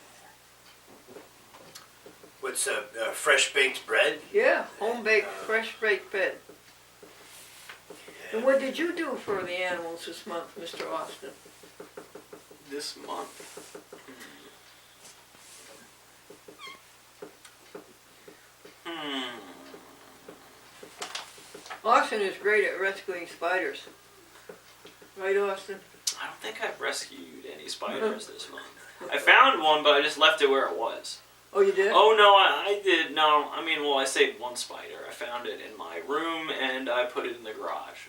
What's fresh baked bread? Yeah, home-baked, fresh-baked bread. And what did you do for the animals this month, Mr. Austin? This month? Austin is great at rescuing spiders. Right, Austin? I don't think I've rescued any spiders this month. I found one, but I just left it where it was. Oh, you did? Oh, no, I did. No, I mean, well, I saved one spider. I found it in my room, and I put it in the garage.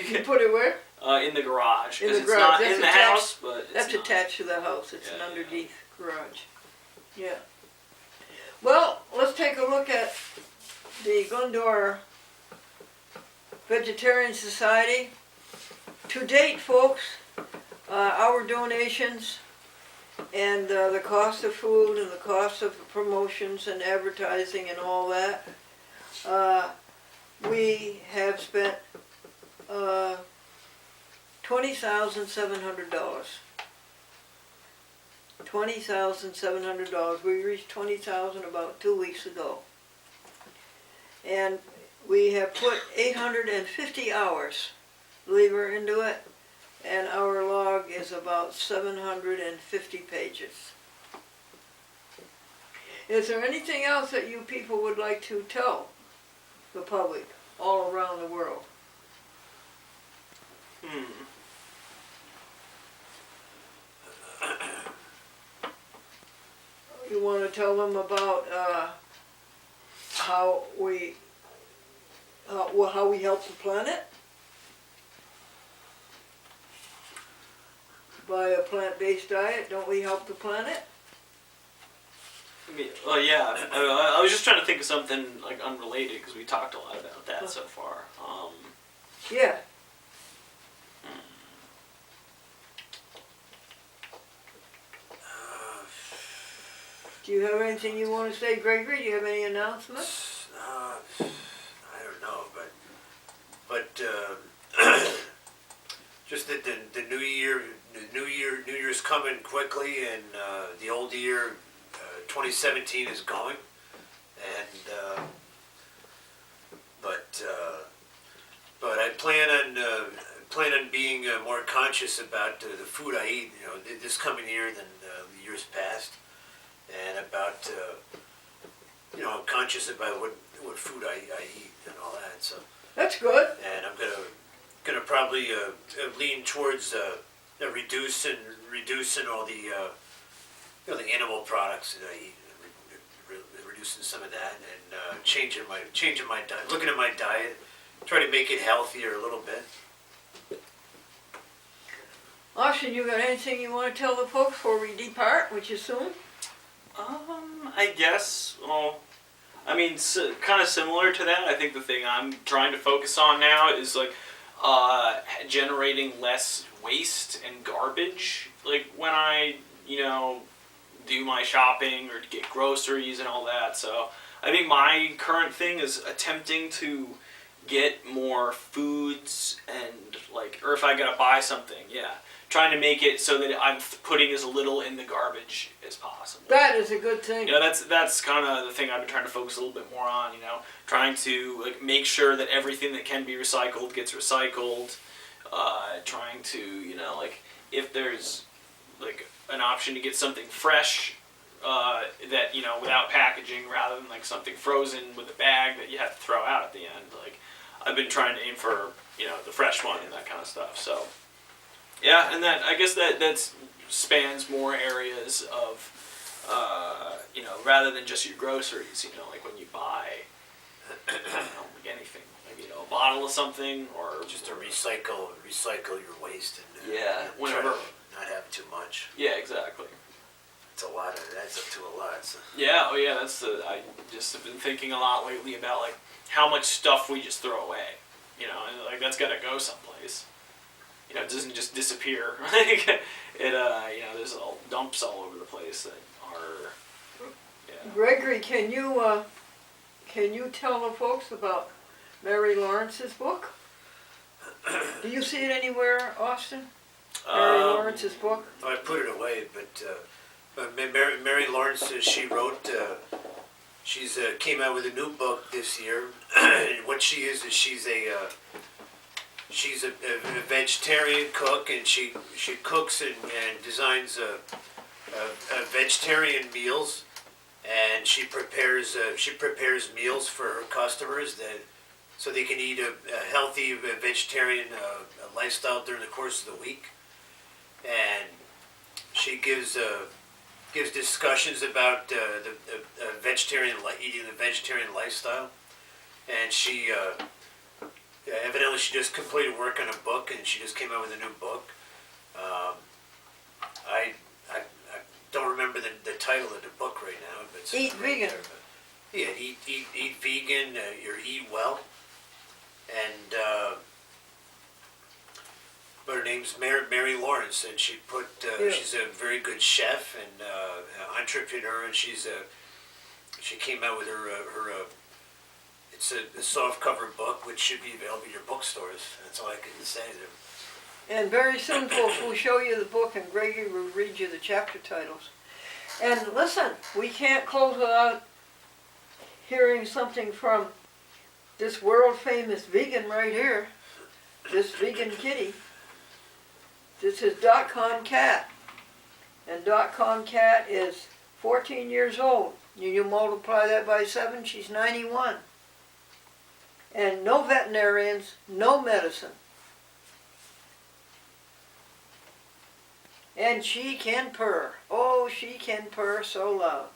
You put it where? In the garage. In the Because it's garage. not That's in the attached- house, but it's That's not. attached to the house. It's an Yeah, underneath garage. Yeah. Well, let's take a look at the Gundor Vegetarian Society. To date, folks, our donations and the cost of food and the cost of promotions and advertising and all that, we have spent $20,700. $20,700. We reached 20,000 about 2 weeks ago. And we have put 850 hours, labor into it, and our log is about 750 pages. Is there anything else that you people would like to tell the public all around the world? You want to tell them about how we help the planet by a plant-based diet? Don't we help the planet? Well, yeah. I was just trying to think of something like unrelated because we talked a lot about that so far. Yeah. Do you have anything you want to say, Gregory? Do you have any announcements? I don't know, but just that the new year's coming quickly, and the old year, 2017 is going, and but but I plan on being more conscious about the food I eat. You know, this coming year than the years past, and about conscious about what food I eat and all that. So, That's good. and I'm gonna probably lean towards reducing all the the animal products that I eat. Reducing some of that and changing my diet. Looking at my diet, try to make it healthier a little bit. Austin, you got anything you want to tell the folks before we depart, which is soon? I guess. Well, I mean, kind of similar to that. I think the thing I'm trying to focus on now is like generating less waste and garbage. Like when I, do my shopping or get groceries and all that. So I think my current thing is attempting to get more foods and or if I gotta buy something, trying to make it so that I'm putting as little in the garbage as possible. That is a good thing. That's kind of the thing I've been trying to focus a little bit more on. Trying to make sure that everything that can be recycled gets recycled. Trying to if there's an option to get something fresh that without packaging rather than something frozen with a bag that you have to throw out at the end. I've been trying to aim for the fresh one and that kind of stuff. So and that I guess that spans more areas of rather than just your groceries. Like when you buy anything, maybe a bottle of something or Just to recycle your waste and whenever. try to not have too much. Yeah, exactly. It's a lot. It adds up to a lot. So. Yeah, I just have been thinking a lot lately about how much stuff we just throw away. And that's got to go someplace. It doesn't just disappear. There's all dumps all over the place that are. Yeah. Gregory, can you tell the folks about Mary Lawrence's book? Do you see it anywhere, Austin? Mary Lawrence's book? I put it away, but Mary Lawrence, she wrote. She's came out with a new book this year. What she is she's a vegetarian cook, and she cooks and designs vegetarian meals, and she prepares meals for her customers so they can eat a healthy vegetarian lifestyle during the course of the week, and she gives discussions about the eating the vegetarian lifestyle, and she evidently she just completed work on a book, and she just came out with a new book. I don't remember the title of the book right now, but it's Eat Vegan. Yeah, eat vegan. Eat well, and but her name's Mary Lawrence, and she's a very good chef and entrepreneur, and she came out with her it's a soft cover book which should be available in your bookstores. That's all I can say there. And very soon, folks, we'll show you the book, and Gregory will read you the chapter titles. And listen, we can't close without hearing something from this world-famous vegan right here, this vegan kitty. This is .com Cat, and .com Cat is 14 years old. You multiply that by 7, she's 91. And no veterinarians, no medicine. And she can purr. Oh, she can purr so loud.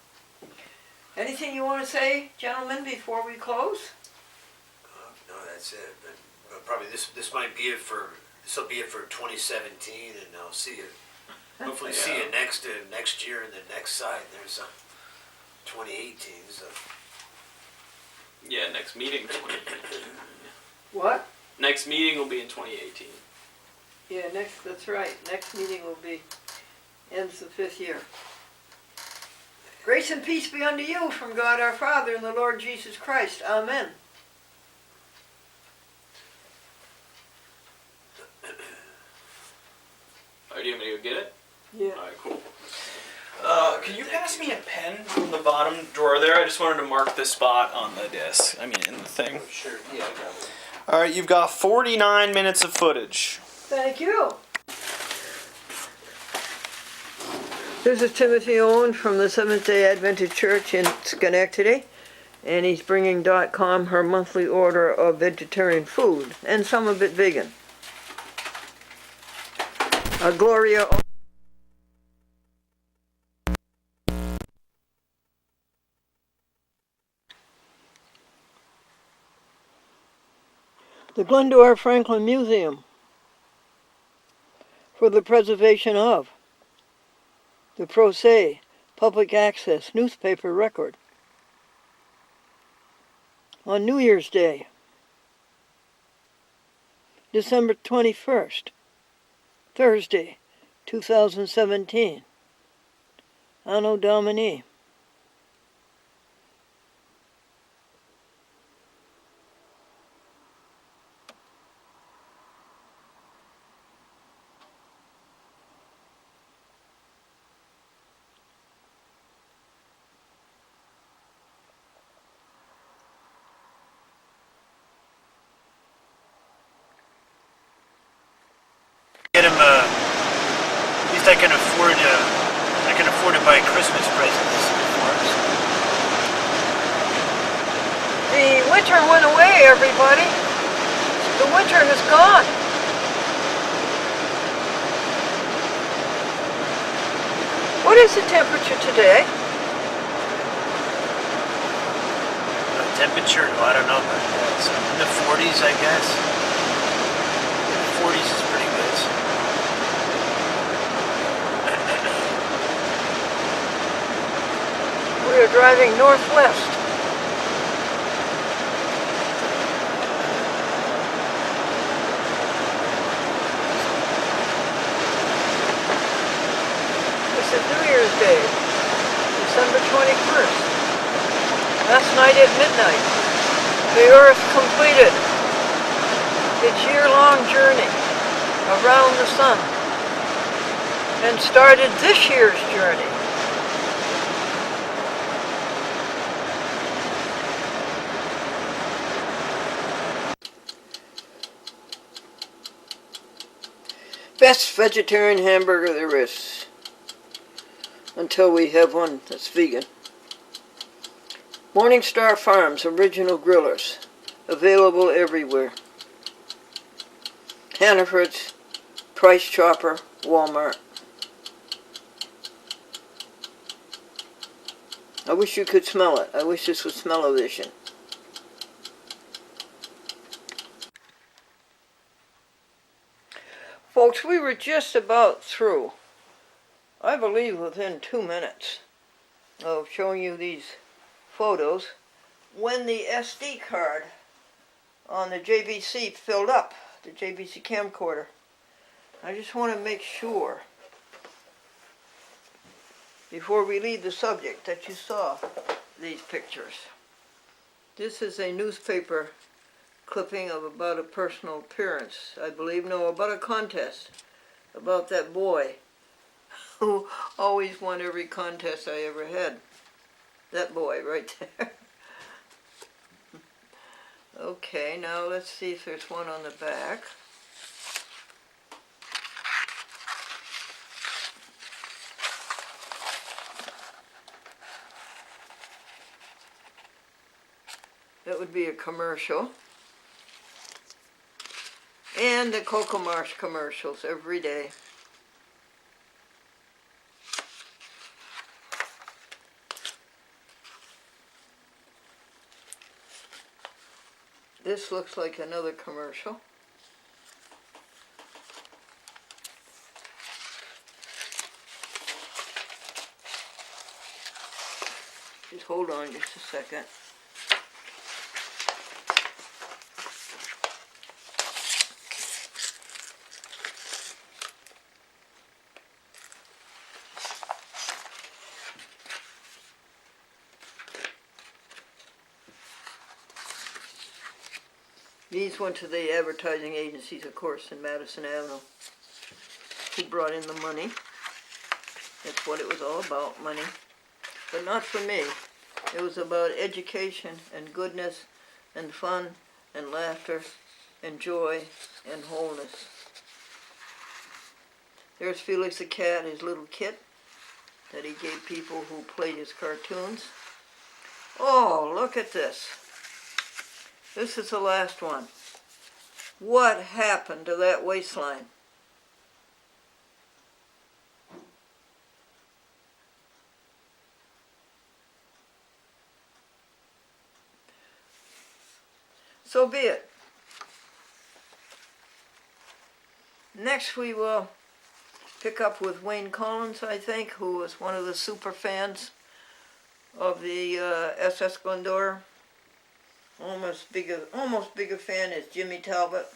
Anything you want to say, gentlemen, before we close? No, that's it. But probably this might be it for. This will be it for 2017, and I'll see you. Hopefully, see you next year in the next side. There's 2018. So. Yeah, next meeting. What? Next meeting will be in 2018. Yeah, that's right. Next meeting will be, ends the 5th year. Grace and peace be unto you from God our Father and the Lord Jesus Christ. Amen. Do you want me to go get it? Yeah. Alright, cool. Can you pass me a pen from the bottom drawer there? I just wanted to mark the spot on the disc. I mean, in the thing. Sure. Yeah. I got it. All right, you've got 49 minutes of footage. Thank you. This is Timothy Owen from the Seventh-day Adventist Church in Schenectady, and he's bringing .com her monthly order of vegetarian food, and some of it vegan. Gloria. The Glendora Franklin Museum for the preservation of the Pro Se public access newspaper record on New Year's Day, December 21st, Thursday, 2017, Anno Domini. Get him at least I can afford to buy a Christmas present this year for us. The winter went away, everybody. The winter has gone. What is the temperature today? The temperature, I don't know, but it's in the 40s, I guess. The 40s is pretty good. We are driving northwest. This is New Year's Day, December 21st. Last night at midnight, the Earth completed its year-long journey around the sun and started this year's journey. Best vegetarian hamburger there is, until we have one that's vegan. Morningstar Farms original grillers, available everywhere. Hannaford's, Price Chopper, Walmart. I wish you could smell it. I wish this was smell-o-vision. Folks, we were just about through. I believe within 2 minutes of showing you these photos when the SD card on the JVC filled up, the JVC camcorder. I just want to make sure before we leave the subject that you saw these pictures. This is a newspaper clipping of about a personal appearance, I believe, no, about a contest, about that boy who always won every contest I ever had. That boy right there. Okay, now let's see if there's one on the back. That would be a commercial. And the Cocoa Marsh commercials every day. This looks like another commercial. Just hold on just a second. These went to the advertising agencies, of course, in Madison Avenue, who brought in the money. That's what it was all about, money. But not for me. It was about education and goodness and fun and laughter and joy and wholeness. There's Felix the cat, his little kit that he gave people who played his cartoons. Oh, look at this. This is the last one. What happened to that waistline? So be it. Next we will pick up with Wayne Collins, I think, who was one of the super fans of the SS Glendora. Almost big a fan as Jimmy Talbot.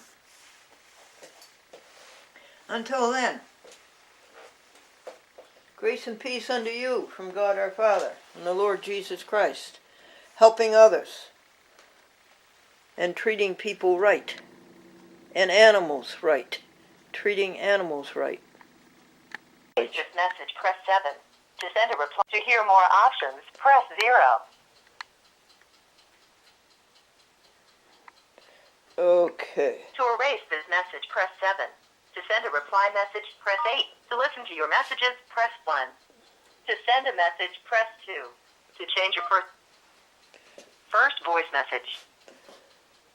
Until then, grace and peace unto you from God our Father and the Lord Jesus Christ, helping others and treating people right, and animals right, treating animals right. This message, press 7. To send a reply. To hear more options, press 0. Okay. To erase this message, press 7. To send a reply message, press 8. To listen to your messages, press 1. To send a message, press 2. To change your first voice message.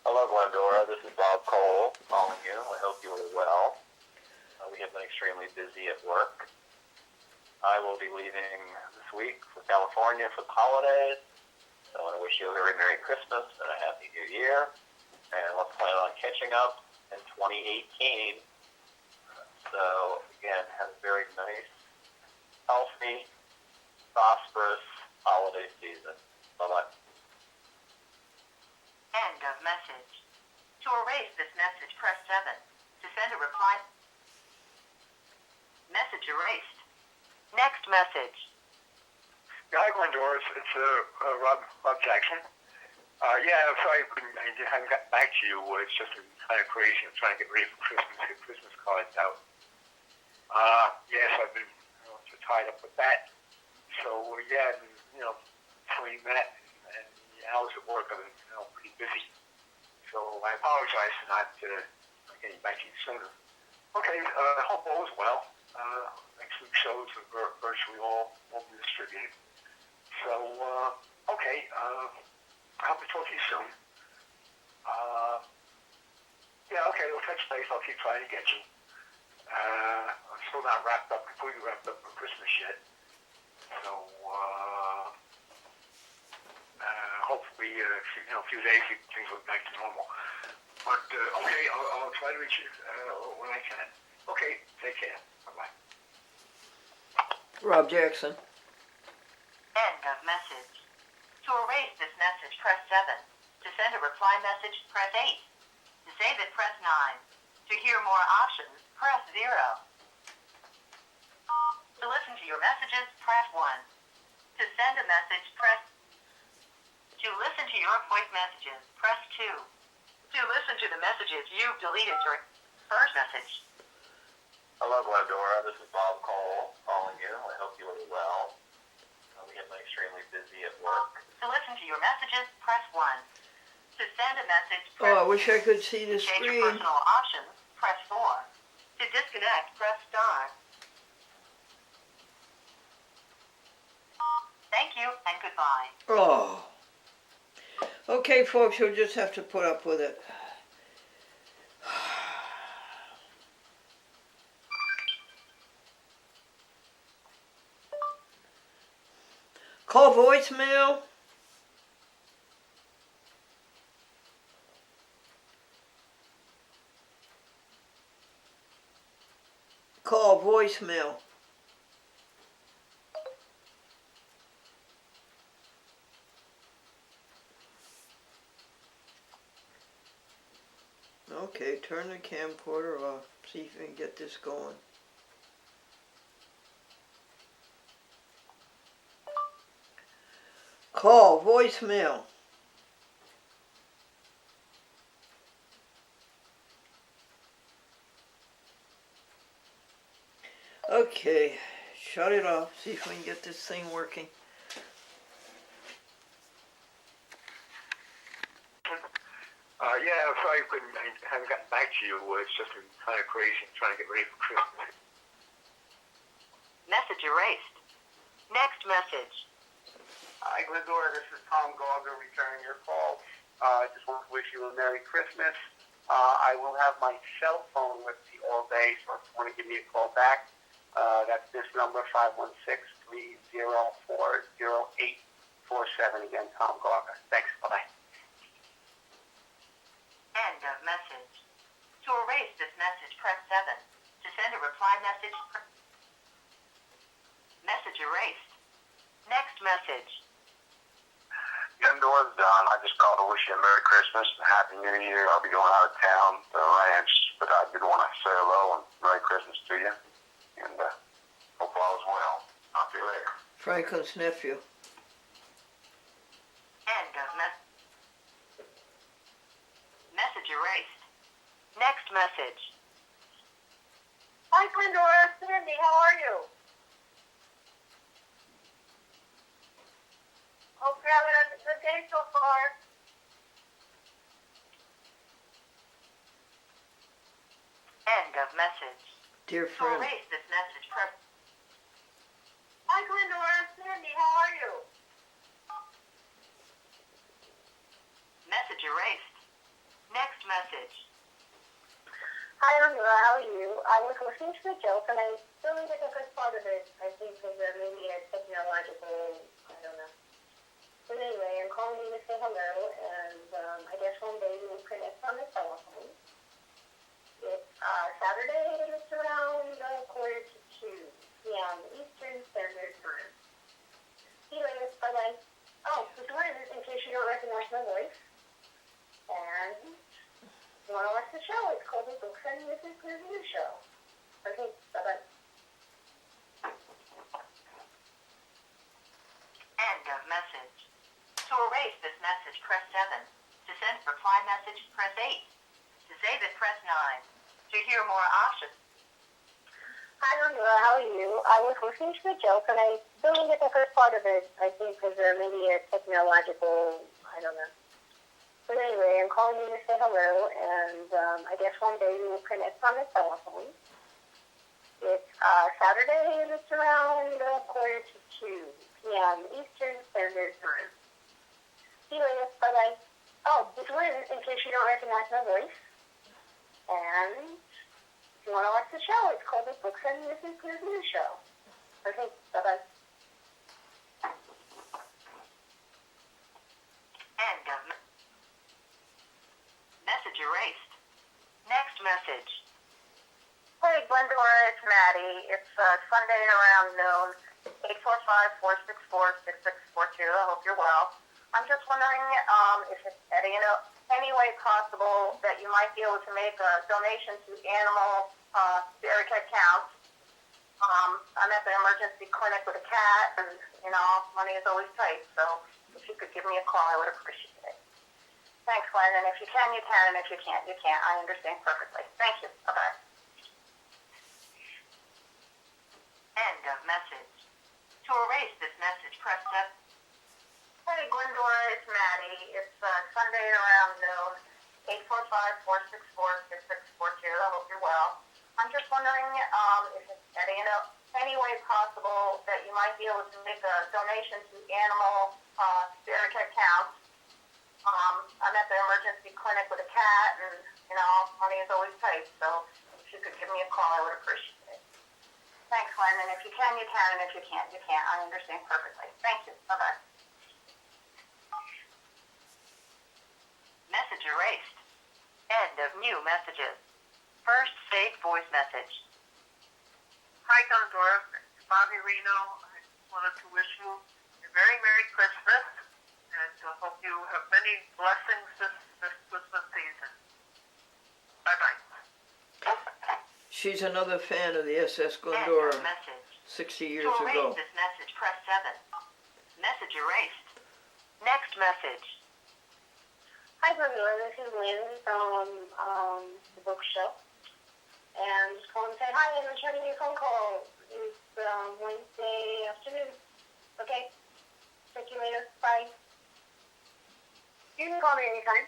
Hello, Glendora. This is Bob Cole calling you. I hope you are well. We have been extremely busy at work. I will be leaving this week for California for the holidays. So I want to wish you a very Merry Christmas and a Happy New Year. And let's plan on catching up in 2018. So, again, have a very nice, healthy, prosperous holiday season. Bye-bye. End of message. To erase this message, press 7. To send a reply. Message erased. Next message. Hi, Glendora. It's Rob Jackson. I'm sorry I haven't gotten back to you. It's just been kind of crazy. I'm trying to get ready for Christmas. Get Christmas cards out. Yes, I've been tied up with that. So between that and the hours at work, I've been pretty busy. So I apologize for not getting back to you sooner. Okay, I hope all is well. Next week's shows are virtually all be distributed. So, okay, I hope to talk to you soon. Okay, we'll touch base. I'll keep trying to get you. I'm still not completely wrapped up for Christmas yet. So, hopefully, a few days, things will be back to normal. But, okay, I'll try to reach you when I can. Okay, take care. Bye-bye. Rob Jackson. End of message. To erase this message, press 7. To send a reply message, press 8. To save it, press 9. To hear more options, press 0. To listen to your messages, press 1. To send a message, press. To listen to your voice messages, press 2. To listen to the messages you've deleted during first message. Hello, Glendora. This is Bob Cole calling you. I hope you are well. We have been extremely busy at work. To listen to your messages, press 1. To send a message, press Oh, I wish I could see the To change screen. your personal options, press 4. To disconnect, press star. Thank you and goodbye. Oh. Okay, folks, you'll just have to put up with it. Call voicemail. Call voicemail. Okay, turn the camcorder off. See if we can get this going. Call voicemail. Okay, shut it off. See if we can get this thing working. Yeah, I'm sorry I haven't gotten back to you. It's just been kind of crazy. I'm trying to get ready for Christmas. Message erased. Next message. Hi, Glendora. This is Tom Gauger returning your call. I just want to wish you a Merry Christmas. I will have my cell phone with me all day, so if you want to give me a call back, that's this number, 516-304-0847. Again, Tom Gauger. Thanks. Bye-bye. End of message. To erase this message, press 7. To send a reply message, message erased. Next message. Indoors done. I just called to wish you a Merry Christmas and Happy New Year. I'll be going out of town to the ranch, but I did want to say hello and Merry Christmas to you. And hope all is well. I'll see you later. Franklin's nephew. End of message erased. Next message. Hi, Glendora. Sandy, how are you? Hope you're having a good day so far. End of message. Dear To friend. erase this message, press. Hi, Glendora. Sandy, how are you? Message erased. Next message. Hi, Angela. How are you? I was listening to the joke, and I really think a good part of it, I think, is maybe a technological, I don't know. But anyway, I'm calling you to say hello, and I guess one day we will connect on the telephone. It's Saturday, and it's around 1:45 p.m. Eastern Standard Time. See you later. Bye-bye. Oh, just wanted, in case you don't recognize my voice, and you want to watch the show, it's called the Books and Music Review Show. Okay, bye-bye. End of message. To erase this message, press 7. To send a reply message, press 8. To save it, press 9. To hear more options. Hi, Angela. How are you? I was listening to the joke, and I really think the first part of it, I think, is maybe a technological, I don't know. But anyway, I'm calling you to say hello, and I guess one day we will connect on the telephone. It's Saturday, and it's around 1:45 p.m. Eastern Standard Time. See you later. Bye-bye. Oh, just wanted, in case you don't recognize my voice, and if you want to watch the show, it's called the Books and Music Review Show. Okay, bye-bye. End of message erased. Next message. Hey, Glendora, it's Maddie. It's Sunday around noon, 845-464-6642. I hope you're well. I'm just wondering if it's any way possible that you might be able to make a donation to animal spirit accounts. I'm at the emergency clinic with a cat, and, money is always tight, so if you could give me a call, I would appreciate it. Thanks, Glenn, and if you can, you can, and if you can't, you can't. I understand perfectly. Thank you. Bye-bye. End of message. To erase this message, press 7. Hey, Glendora, it's Maddie. It's Sunday around noon, 845-464-6642. I hope you're well. I'm just wondering if it's any way possible that you might be able to make a donation to animal spirit accounts. I'm at the emergency clinic with a cat, and, money is always tight, so if you could give me a call, I would appreciate it. Thanks, Glenn, and if you can, you can, and if you can't, you can't. I understand perfectly. Thank you. Bye-bye. Message erased. End of new messages. First saved voice message. Hi, Glendora. It's Bobby Reno. I wanted to wish you a very Merry Christmas, and I hope you have many blessings this Christmas season. Bye-bye. She's another fan of the SS End Glendora of message. 60 years To erase ago. this message, press 7. Message erased. Next message. Hi, Glendora. This is Lynn from the book show. And just calling to say hi and returning your phone call. It's Wednesday afternoon. Okay? Talk to you later. Bye. You can call me anytime.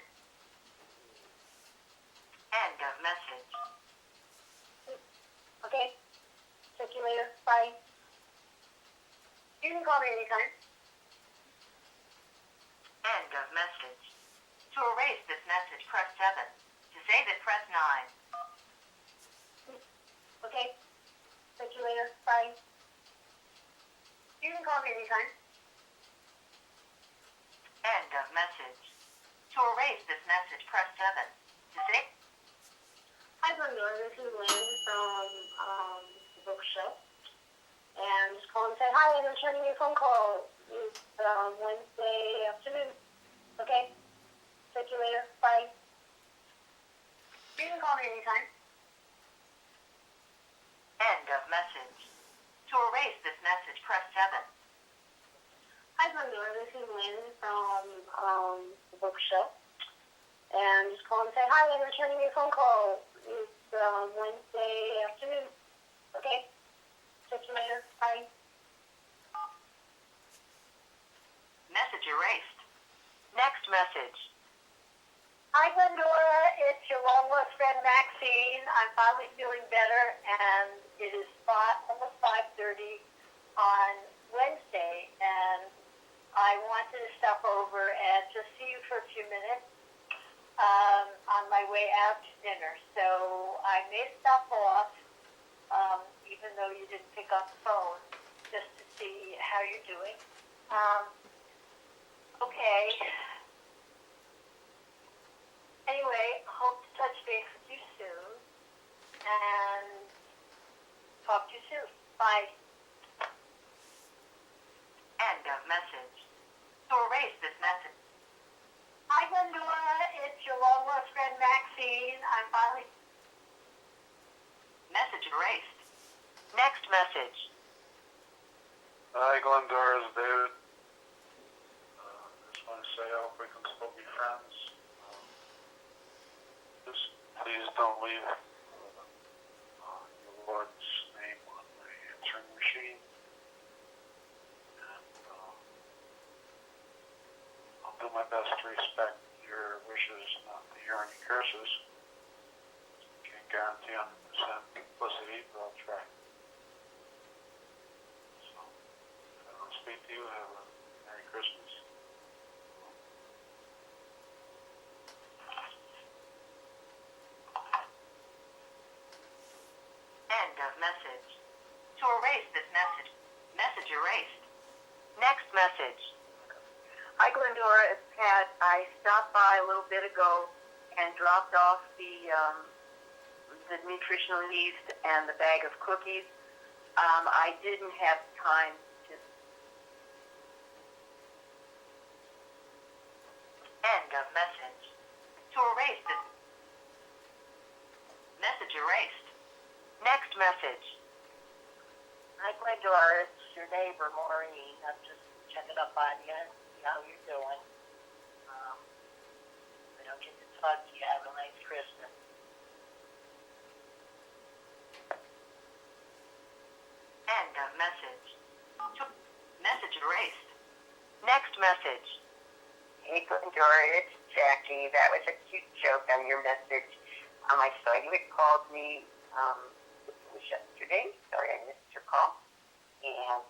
Bye. You can call me anytime. End of message. To erase this message, press 7. To save it, press 9. Okay. Talk to you later. Bye. You can call me anytime. End of message. To erase this message, press 7. To save... Hi, Glendora. This is Lynn from the book show. And just call and say hi. I'm returning your phone call. It's Wednesday afternoon. Okay? Talk to you later. Bye. You can call me anytime. End of message. To erase this message, press 7. Hi, Glendora. This is Lynn from the book show. And just call and say hi. I'm returning your phone call. It's Wednesday afternoon. Okay? Talk to you later. Bye. Message erased. Next message. Hi, Glendora. It's your long lost friend Maxine. I'm finally feeling better, and it is almost 5:30 on Wednesday, and I wanted to stop over and just see you for a few minutes on my way out to dinner. So I may stop off, even though you didn't pick up the phone, just to see how you're doing. Okay. Anyway, hope to touch base with you soon, and talk to you soon. Bye. End of message. To erase this message. Hi, Glendora. It's your long lost friend Maxine. I'm finally... Message erased. Next message. Hi, Glendora, it's David. Just want to say I hope we can still be friends. Just please don't leave your Lord's name on my answering machine. And I'll do my best to respect your wishes not to hear any curses. Can't guarantee 100% simplicity, but I'll try. So, if I don't speak to you, have a Merry Christmas. End of message. To erase this message. Message erased. Next message. Hi, Glendora. It's Pat. I stopped by a little bit ago and dropped off the nutritional yeast and the bag of cookies. I didn't have time to... End of message. To erase this. Message erased. Next message. Hi, Glendora. It's your neighbor, Maureen. I'm just checking up on you and see how you're doing. I don't get to talk to you. Have a nice Christmas. End of message. Message erased. Next message. Hey, Glendora. It's Jackie. That was a cute joke on your message. I saw you had called me it was yesterday. Sorry I missed your call. And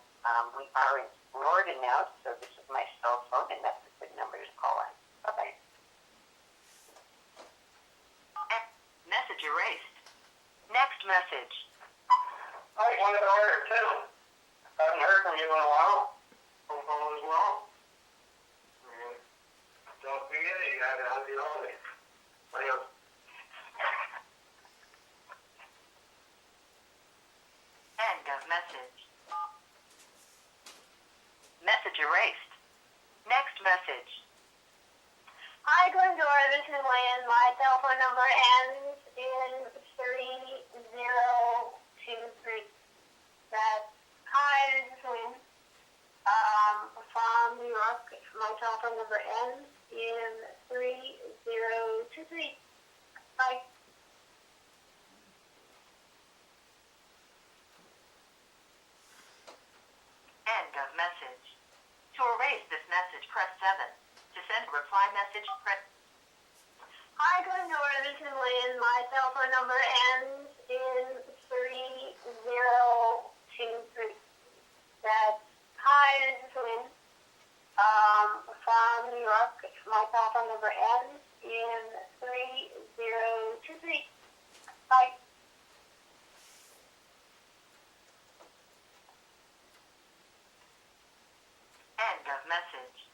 we are in Florida now, so this is my cell phone, and that's a good number to call on. Bye-bye. Message erased. Next message. I wanted to order too. Haven't heard from you in a while. Hope all is well. And don't forget it. You got to have the holiday. Adios. End of message. Message erased. Next message. Hi, Glendora. This is Lynn. My cell phone number ends in 3023. That's hi. This is Lynn. From New York. My telephone number ends in 3023. Bye. End of message. To erase this message, press 7. To send a reply message, press... Hi, Glendora. This is Lynn. My cell phone number ends in 3023. That's hi, this is Lynn. From New York. My telephone number ends in 3023. Bye. End of message.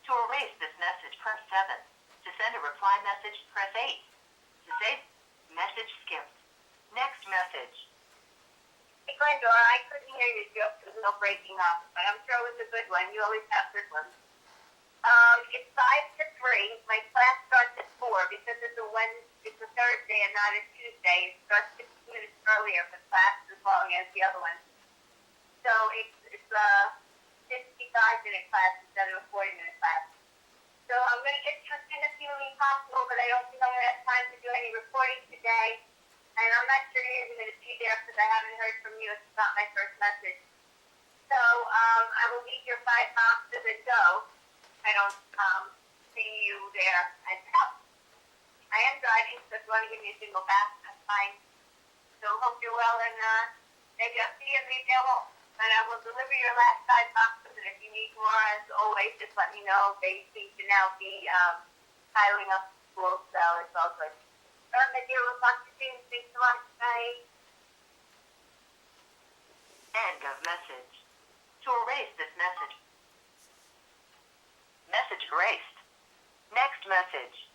To erase this message, press 7. To send a reply message, press 8. To save message skipped. Next message. Hey, Glendora, I couldn't hear your joke. There was no breaking up, but I'm sure it was a good one. You always have good ones. It's 5 to 3. My class starts at 4 because it's a Thursday and not a Tuesday. It starts 15 minutes earlier for class as long as the other one. So it's a 55-minute class instead of a 40-minute class. So I'm going to get to as soon as humanly possible, but I don't think I'm going to have time to do any recording today. And I'm not sure you're even going to be there because I haven't heard from you. It's not my first message. So I will leave your 5 boxes and go. I don't see you there at all. I am driving, so if you want to give me a single back, that's fine. So hope you're well, and maybe I'll see you at retail home. And I will deliver your last 5 boxes, and if you need more, as always, just let me know. They seem to now be piling up school, so it's all good. My dear, we'll talk to you soon. Thanks so much. Bye. End of message. To erase this message. Message erased. Next message.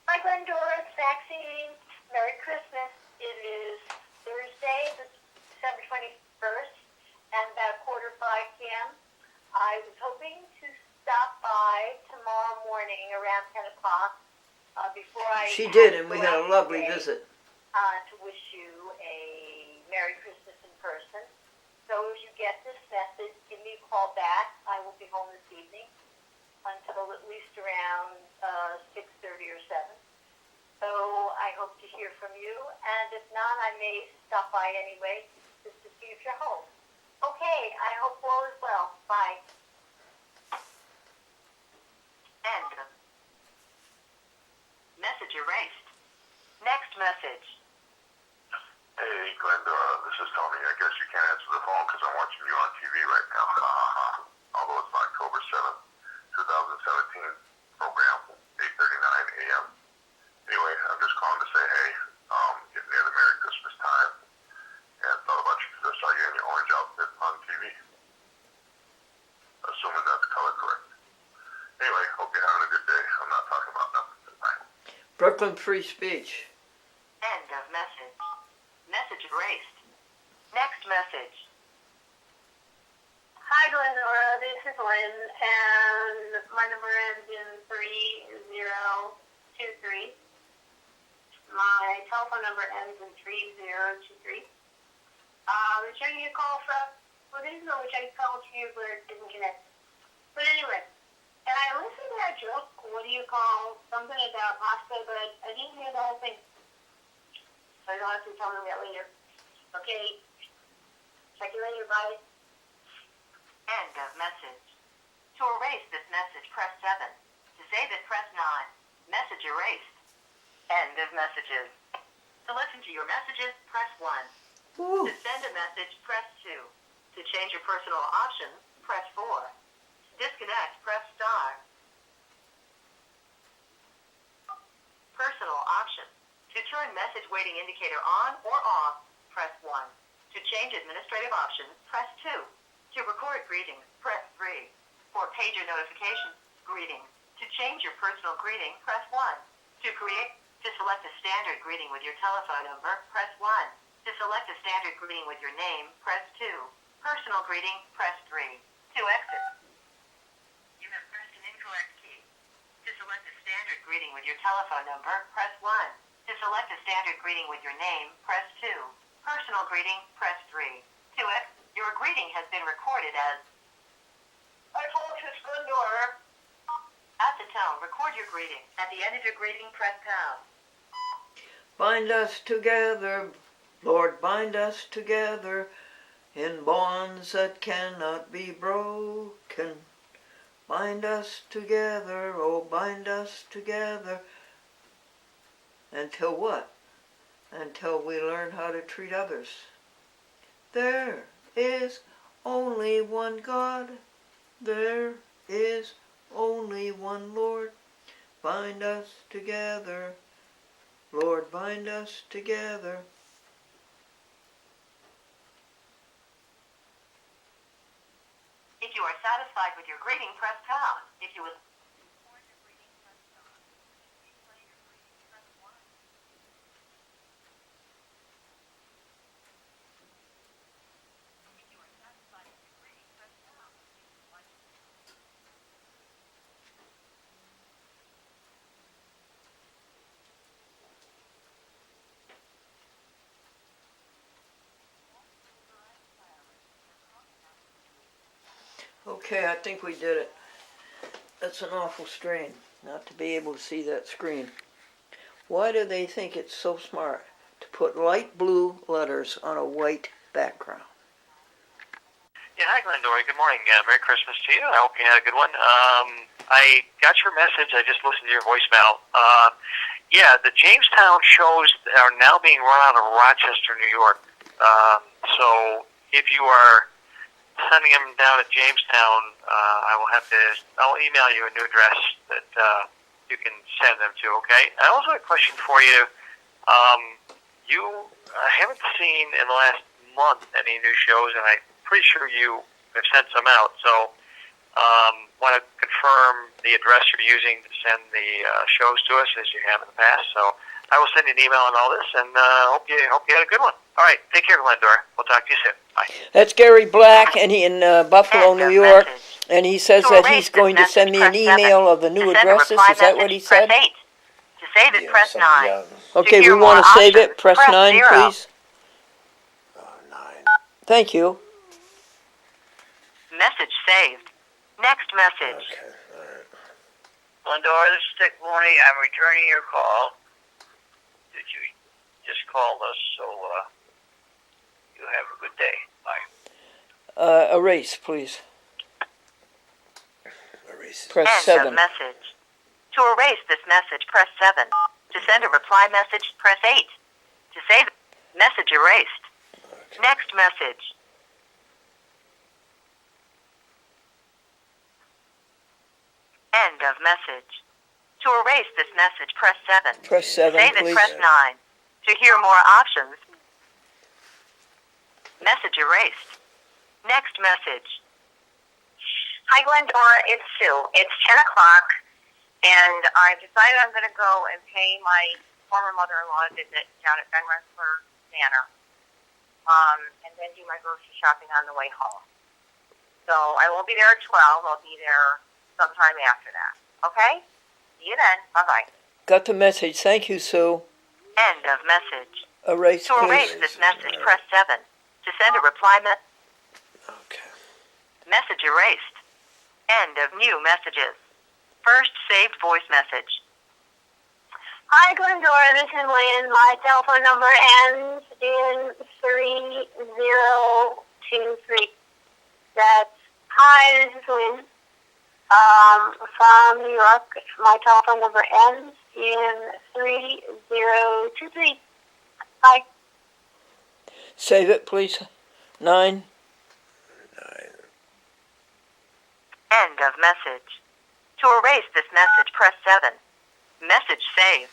Hi, Glendora. It's Maxine. Merry Christmas. It is Thursday, December 21st, and about 4:45 p.m. I was hoping to stop by tomorrow morning around 10 o'clock before I... She did, and we had a lovely visit. To wish you a Merry Christmas in person. So if you get this message, give me a call back. I will be home this evening until at least around 6:30 or 7. So I hope to hear from you, and if not, I may stop by anyway just to see if you're home. Okay, I hope all is well. Bye. End of message erased. Next message. Hey, Glendora, this is Tony. I guess you can't answer the phone because I'm watching you on TV right now. Although it's October 7th, 2017 program, 8:39 a.m. Anyway, I'm just calling to say, hey, getting near the Merry Christmas time, and thought about you because I saw you in your orange outfit on TV. Assuming that's color correct. Anyway, hope you're having a good day. I'm not talking about nothing tonight. Brooklyn Free Speech. End of message. Message erased. Next message. Hi, Glendora. This is Lynn, and my number ends in 3023. My telephone number ends in 3023. Returning your call from, well, this is which I called to you, but it didn't connect. But anyway, and I listened to that joke, what do you call, something about pasta, but I didn't hear the whole thing. So you'll have to tell me that later. Okay. Check you later. Bye. End of message. To erase this message, press 7. To save it, press 9. Message erased. End of messages. To listen to your messages, press 1. Woo. To send a message, press 2. To change your personal options, press 4. To disconnect, press star. Personal options. To turn message waiting indicator on or off, press 1. To change administrative options, press 2. To record greetings, press 3. For pager notifications, greetings. To change your personal greeting, press 1. To select a standard greeting with your telephone number, press 1. To select a standard greeting with your name, press 2. Personal greeting, press 3. To exit, you have pressed an incorrect key. To select a standard greeting with your telephone number, press 1. To select a standard greeting with your name, press 2. Personal greeting, press 3. To exit, your greeting has been recorded as... Hi, folks, it's Glendora. At the tone, record your greeting. At the end of your greeting, press pound. Bind us together, Lord, bind us together in bonds that cannot be broken. Bind us together, oh, bind us together. Until what? Until we learn how to treat others. There is only one God. There is only one Lord. Bind us together. Lord, bind us together. If you are satisfied with your greeting, press pound. If you would Okay, I think we did it. That's an awful strain, not to be able to see that screen. Why do they think it's so smart to put light blue letters on a white background? Yeah, hi, Glendora. Good morning. Merry Christmas to you. I hope you had a good one. I got your message. I just listened to your voicemail. Yeah, the Jamestown shows are now being run out of Rochester, New York. So if you are sending them down to Jamestown, I'll email you a new address that you can send them to, okay? I also have a question for you. I haven't seen in the last month any new shows, and I'm pretty sure you have sent some out. So want to confirm the address you're using to send the shows to us as you have in the past. So I will send you an email on all this, and hope you had a good one. All right, take care, Glendora. We'll talk to you soon. Bye. That's Gary Black, and he in Buffalo, New York, and he says that he's going to send me an email of the new addresses. Is that what he said? To save it, press 9. Okay, we want to save it. Press 9, please. 9. Thank you. Message saved. Next message. Okay, all right. Glendora, this is Dick Mooney. I'm returning your call that you just called us, so you have a good day. Bye. Erase, please. Erase. Press End 7. of message. To erase this message, press 7. To send a reply message, press 8. To save message erased. Okay. Next message. End of message. To erase this message, press 7. Press 7, Save please. it, press 9. To hear more options, message erased. Next message. Hi, Glendora. It's Sue. It's 10 o'clock, and I've decided I'm going to go and pay my former mother-in-law a visit down at Ben Rensselaer Manor, and then do my grocery shopping on the way home. So I won't be there at 12. I'll be there sometime after that. Okay? See you then. Bye-bye. Got the message. Thank you, Sue. End of message. Erase, To erase please. this message, press 7. To send a reply Okay. message erased. End of new messages. First saved voice message. Hi, Glendora. This is Lynn. My telephone number ends in 3023. That's hi. This is Lynn. From New York. My telephone number ends in 3023. Bye. Save it, please. 9. 9. End of message. To erase this message, press 7. Message saved.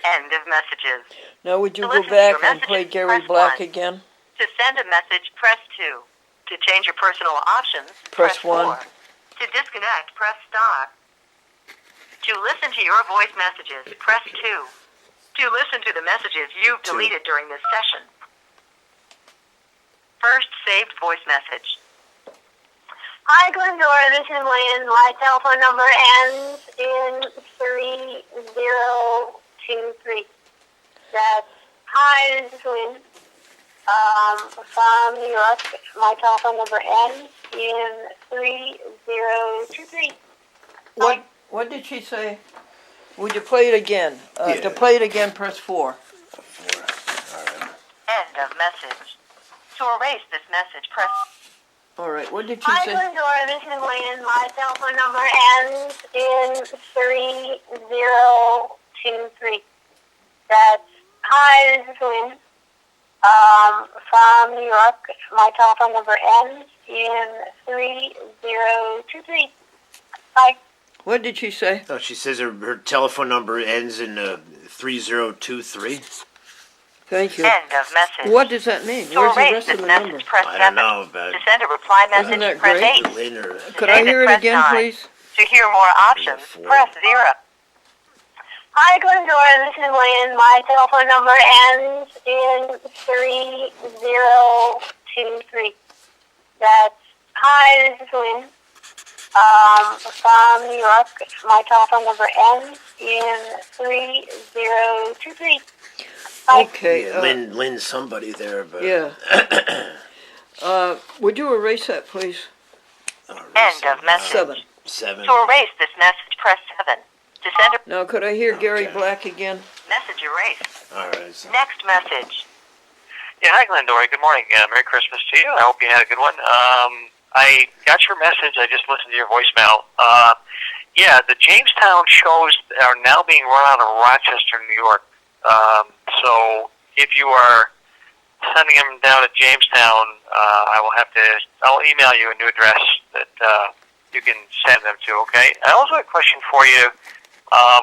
End of messages. Now would you To go listen to back your and play messages, Gary press Black 1. again? To send a message, press 2. To change your personal options, Press 4. 1. To disconnect, press star. To listen to your voice messages, press 2. To listen to the messages you've 2. deleted during this session. First saved voice message. Hi, Glendora. This is Lynn. My telephone number ends in 3023. That's hi. This is Lynn. From New York. My telephone number ends in 3023. What did she say? Would you play it again? Yeah. To play it again, press 4. 4. All right. End of message. To erase this message, press. All right, what did she Hi, say? Glendora. This is Lynn. My telephone number ends in 3023. That's hi. This is Lynn. from New York. My telephone number ends in 3023. Bye. What did she say? Oh, she says her telephone number ends in 3023. Thank you. End of message. What does that mean? To Where's the erase rest this of the message, number? press I 7. don't know, but To send a reply Isn't message, that press great? 8. Lynn or Could I hear it press again, 9. please? To hear more options, Four. press 0. Hi, Glendora. This is Lynn. My telephone number ends in 3023. That's hi. This is Lynn. From New York. My telephone number ends in 3023. Bye. Okay. yeah, Lynn, somebody there, but Yeah. Would you erase that, please? End of message. 7. 7. To erase this message, press 7. To send a Now, could I hear Gary Okay. Black again? message erased. All right. So. Next message. Yeah, hi, Glendora. Good morning. Merry Christmas to you. I hope you had a good one. I got your message. I just listened to your voicemail. Yeah, the Jamestown shows are now being run out of Rochester, New York. So if you are sending them down to Jamestown, I'll email you a new address that you can send them to, okay? I also have a question for you. I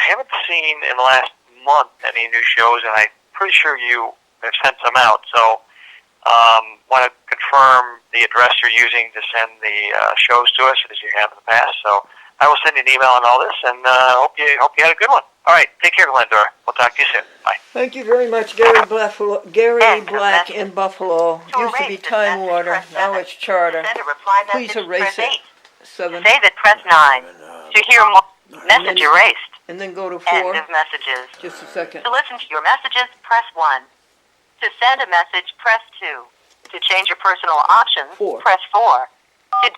haven't seen in the last month any new shows, and I'm pretty sure you have sent some out. So want to confirm the address you're using to send the shows to us, as you have in the past. So I will send you an email on all this, and hope you had a good one. All right, take care, Glendora. We'll talk to you soon. Bye. Thank you very much, Gary Gary End of Black message. in Buffalo. To Used to erase be this Time message, Warner. press Now 7. it's Charter. To send a reply Please message, erase press it. 8. 7. Save it, press 9. To hear more, message then- erased. And then go to End 4. of messages. Just a second. To listen to your messages, press 1. To send a message, press 2. To change your personal options, 4. press 4. To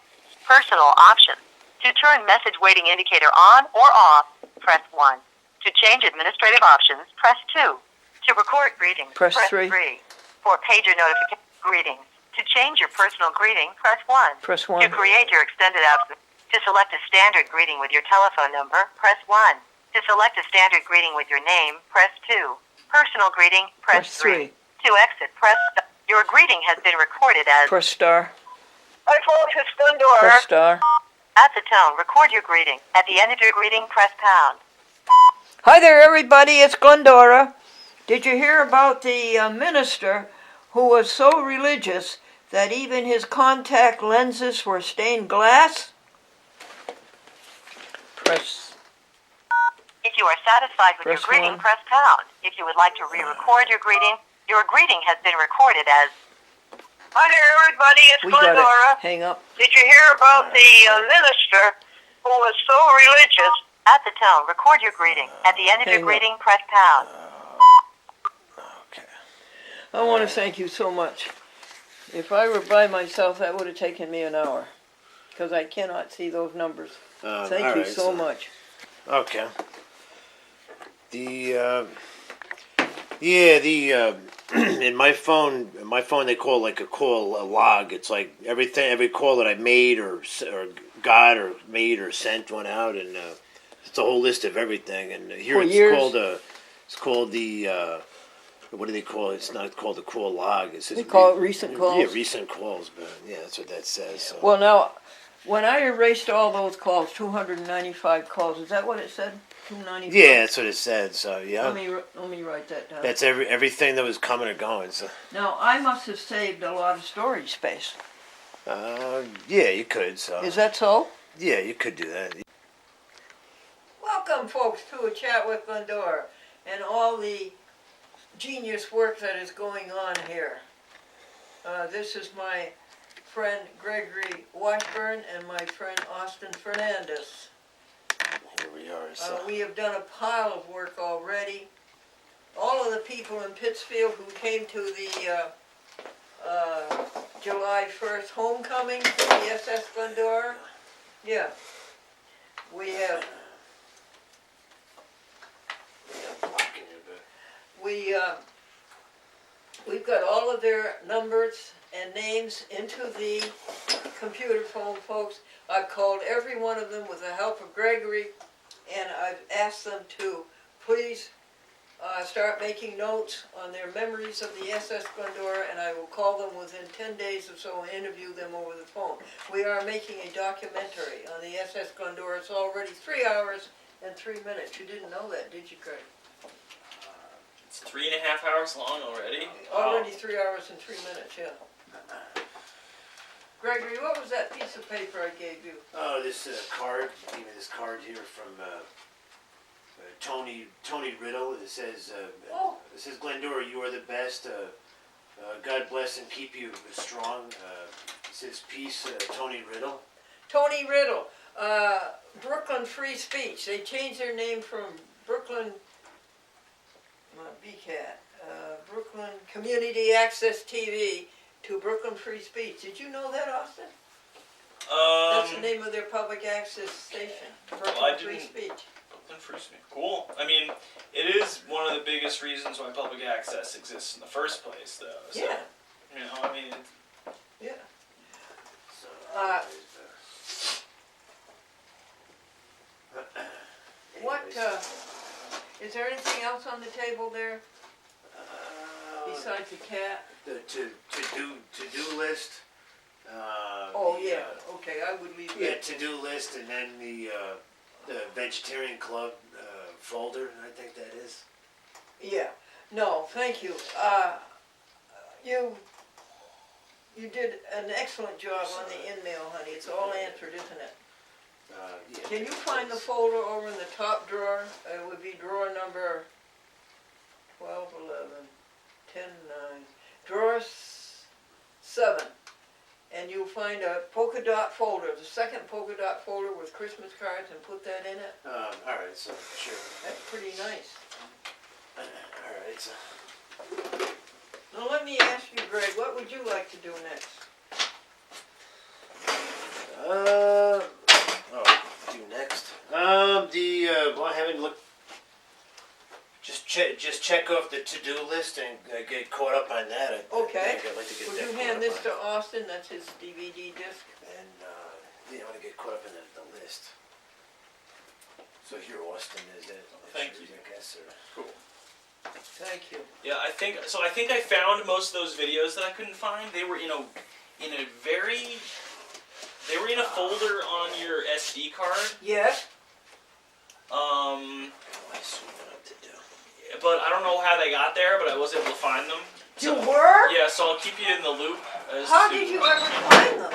personal options. To turn message waiting indicator on or off, press 1. To change administrative options, press 2. To record greetings, Press 3. For pager notification greetings. To change your personal greeting, press 1. Press To 1. create your extended absence. To select a standard greeting with your telephone number, press 1. To select a standard greeting with your name, press 2. Personal greeting, press 3. To exit, press star. Your greeting has been recorded as Press star. Hi, folks. It's Glendora. Press star. at the tone. Record your greeting. At the end of your greeting, press pound. Hi there, everybody. It's Glendora. Did you hear about the minister who was so religious that even his contact lenses were stained glass? Press. If you are satisfied with Press your greeting, 1. press pound. If you would like to re-record your greeting has been recorded as... Hi there, everybody. It's We got Glendora. it. Hang up. Did you hear about the minister who was so religious? At the tone, record your greeting. At the end of your Hang up. greeting, press pound. Okay. I want to thank you so much. If I were by myself, that would have taken me an hour, because I cannot see those numbers. Thank you alright, so much. Okay. In my phone they call it like a log. It's like every call that I made or got or made or sent went out, and it's a whole list of everything. And here For it's years? called the what do they call it? It's not called the call log. It says They call it recent calls? Yeah, recent calls, but yeah, that's what that says. So. Well, now, when I erased all those calls, 295 calls, is that what it said? 295? Yeah, that's what it said. So yeah, Let me write that down. that's everything that was coming or going. So Now, I must have saved a lot of storage space. yeah, you could. So Is that so? yeah, you could do that. Welcome, folks, to a chat with Glendora and all the genius work that is going on here. This is my friend Gregory Washburn and my friend Austin Fernandez. Here we are. So. We have done a pile of work already. All of the people in Pittsfield who came to the July 1st homecoming to the SS Glendora, yeah, we've got all of their numbers and names into the computer phone, folks. I've called every one of them with the help of Gregory, and I've asked them to please start making notes on their memories of the SS Glendora, and I will call them within 10 days or so and interview them over the phone. We are making a documentary on the SS Glendora. It's already 3 hours and 3 minutes. You didn't know that, did you, Greg? It's 3.5 hours long already. Already 3 hours and 3 minutes, yeah. Gregory, what was that piece of paper I gave you? Oh, this card. Give me this card here from Tony Riddle. It says, Glendora, you are the best. God bless and keep you strong. It says peace, Tony Riddle. Tony Riddle, Brooklyn Free Speech. They changed their name from Brooklyn, Brooklyn Community Access TV to Brooklyn Free Speech. Did you know that, Austin? That's the name of their public access station, Brooklyn Free Speech. Brooklyn Free Speech. Cool. I mean, it is one of the biggest reasons why public access exists in the first place, though. So, Yeah. You know, I mean, Yeah. What, is there anything else on the table there besides the cat? The to-do list. Oh, yeah, okay, I would leave that. Yeah, to-do list, and then the vegetarian club folder. I think that is. Yeah, no, thank you. You did an excellent job on the in-mail, honey. It's all answered, isn't it? Yeah. Can you find the folder over in the top drawer? It would be drawer number 12, 11, 10, 9, drawer 7. And you'll find a polka dot folder, the second polka dot folder with Christmas cards, and put that in it. All right, so sure. That's pretty nice. All right, so. Now let me ask you, Greg, what would you like to do next? Do next. Well, I haven't looked. Just check off the to-do list and get caught up on that. Okay. I'd like to get Would that you caught hand up this on. to Austin? That's his DVD disc. And I want to get caught up in the list. So here, Austin, is it? Thank you. I guess. cool. Thank you. Yeah, I think I found most of those videos that I couldn't find. They were in a folder on your SD card. Yes. But I don't know how they got there, but I was able to find them. You were? Yeah, so I'll keep you in the loop. How did you ever find them?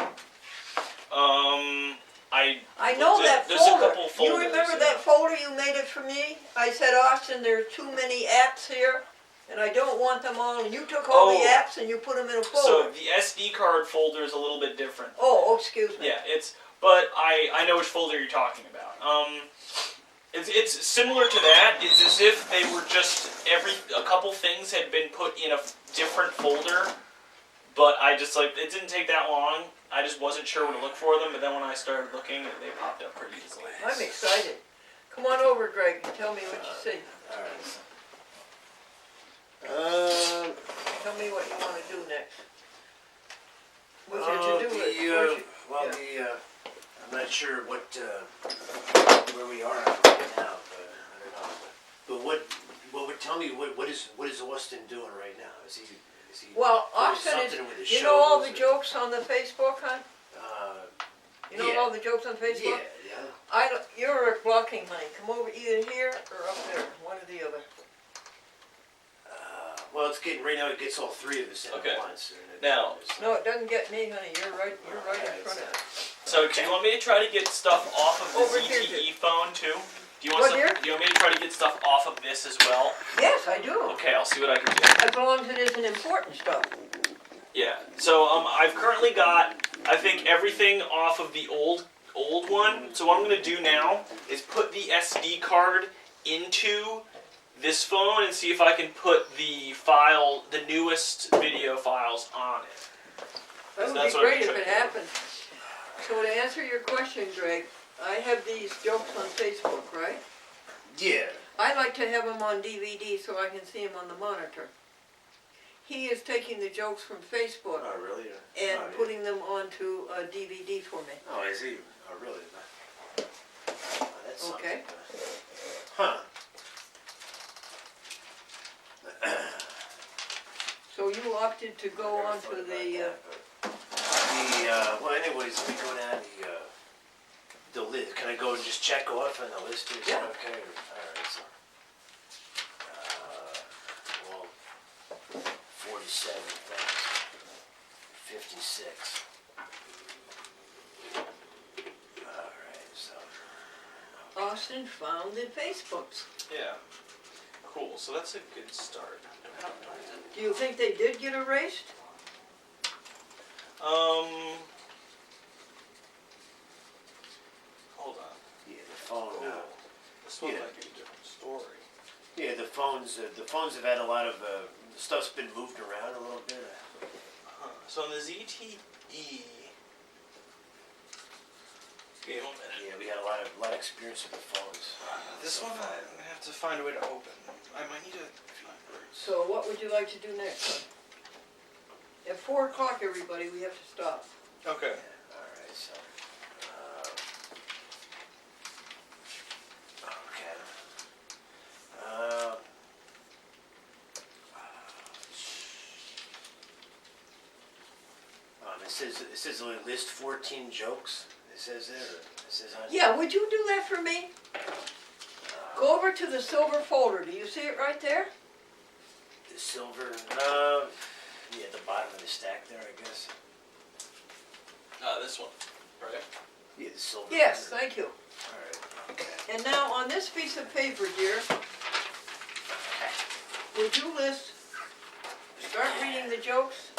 I know that there's a folder. couple folders. You remember that folder you made it for me? I said, Austin, there are too many apps here, and I don't want them all. And you took all the apps and you put them in a folder. So the SD card folder is a little bit different. Oh, excuse me. Yeah, but I know which folder you're talking about. It's similar to that. It's as if they were just a couple things had been put in a different folder, but it didn't take that long. I just wasn't sure where to look for them, but then when I started looking, they popped up pretty easily. I'm excited. Come on over, Greg, and tell me what you see. All right. Tell me what you want to do next. With your to-do list. I'm not sure where we are right now, but I don't know. But what would tell me what is Austin doing right now? Is he Well, doing Austin something with his you know all the shows, jokes on the Facebook, huh? You know yeah. all the jokes on Facebook? Yeah. You're blocking, honey. Come over either here or up there, one or the other. Well, right now it gets all three of us in Okay. at once. Now- No, it doesn't get me, honey. You're right in front of it. So do you want me to try to get stuff off of the Over here, ZTE phone too? Do you want What, some, dear? do you want me to try to get stuff off of this as well? Yes, I do. Okay, I'll see what I can do. As long as it isn't important stuff. Yeah. So I've currently got I think everything off of the old one. So what I'm gonna do now is put the SD card into this phone and see if I can put the newest video files on it. That would That's be what I'm great if trying it to do. happened. So to answer your question, Greg, I have these jokes on Facebook, right? Yeah. I like to have them on DVD so I can see them on the monitor. He is taking the jokes from Facebook Oh, really? and putting them onto a DVD for me. Oh, is he? Oh, really? Oh, that's Okay. Huh. opted to go on to the, well, anyways, let me go down the list. Can I go and just check off on the list? Is that Yeah. okay? All right, so. Well, 47, thanks. 56. All right, so. Austin found the Facebooks. Yeah. Cool. So that's a good start. Do you think they did get erased? Hold on. Yeah, the phone. This one yeah. might be a different story. Yeah, the phones have had a lot of stuff's been moved around a little bit. So on the ZTE. Okay, 1 minute. Yeah, we had a lot of experience with the phones. This one I'm gonna have to find a way to open. I might need to find words. So what would you like to do next? At 4 o'clock, everybody, we have to stop. Okay. All right, so. Okay. It says only list 14 jokes. It says there. It says on. Yeah, would you do that for me? Go over to the silver folder. Do you see it right there? The silver. Yeah, at the bottom of the stack there, I guess. This one, right? Yeah, the silver. Yes, folder. thank you. All right. Okay. And now on this piece of paper, dear, would you start reading the jokes?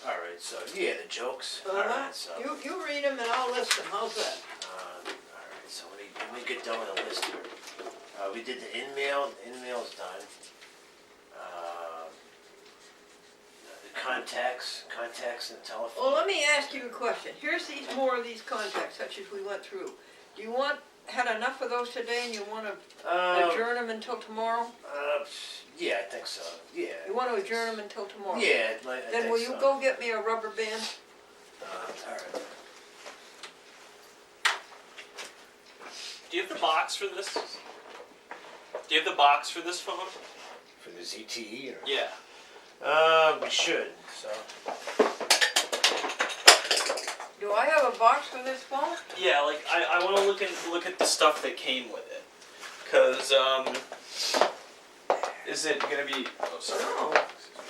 All right. So yeah, the jokes. All Uh-huh. right. So. You read them and I'll list them. How's that? All right. So let me get done with the list here. We did the in-mail. The in-mail's done. The contacts and telephone. Well, let me ask you a question. Here's more of these contacts, such as we went through. Do you had enough of those today and you want to adjourn them until tomorrow? Yeah, I think so. Yeah. You want to adjourn them until tomorrow? Yeah, I Then think will you so. go get me a rubber band? All right. Do you have the box for this? Do you have the box for this phone? For the ZTE? Or? Yeah. We should. So. Do I have a box for this phone? Yeah, like I want to look at the stuff that came with it, cause is it gonna be? Oh, sorry. No.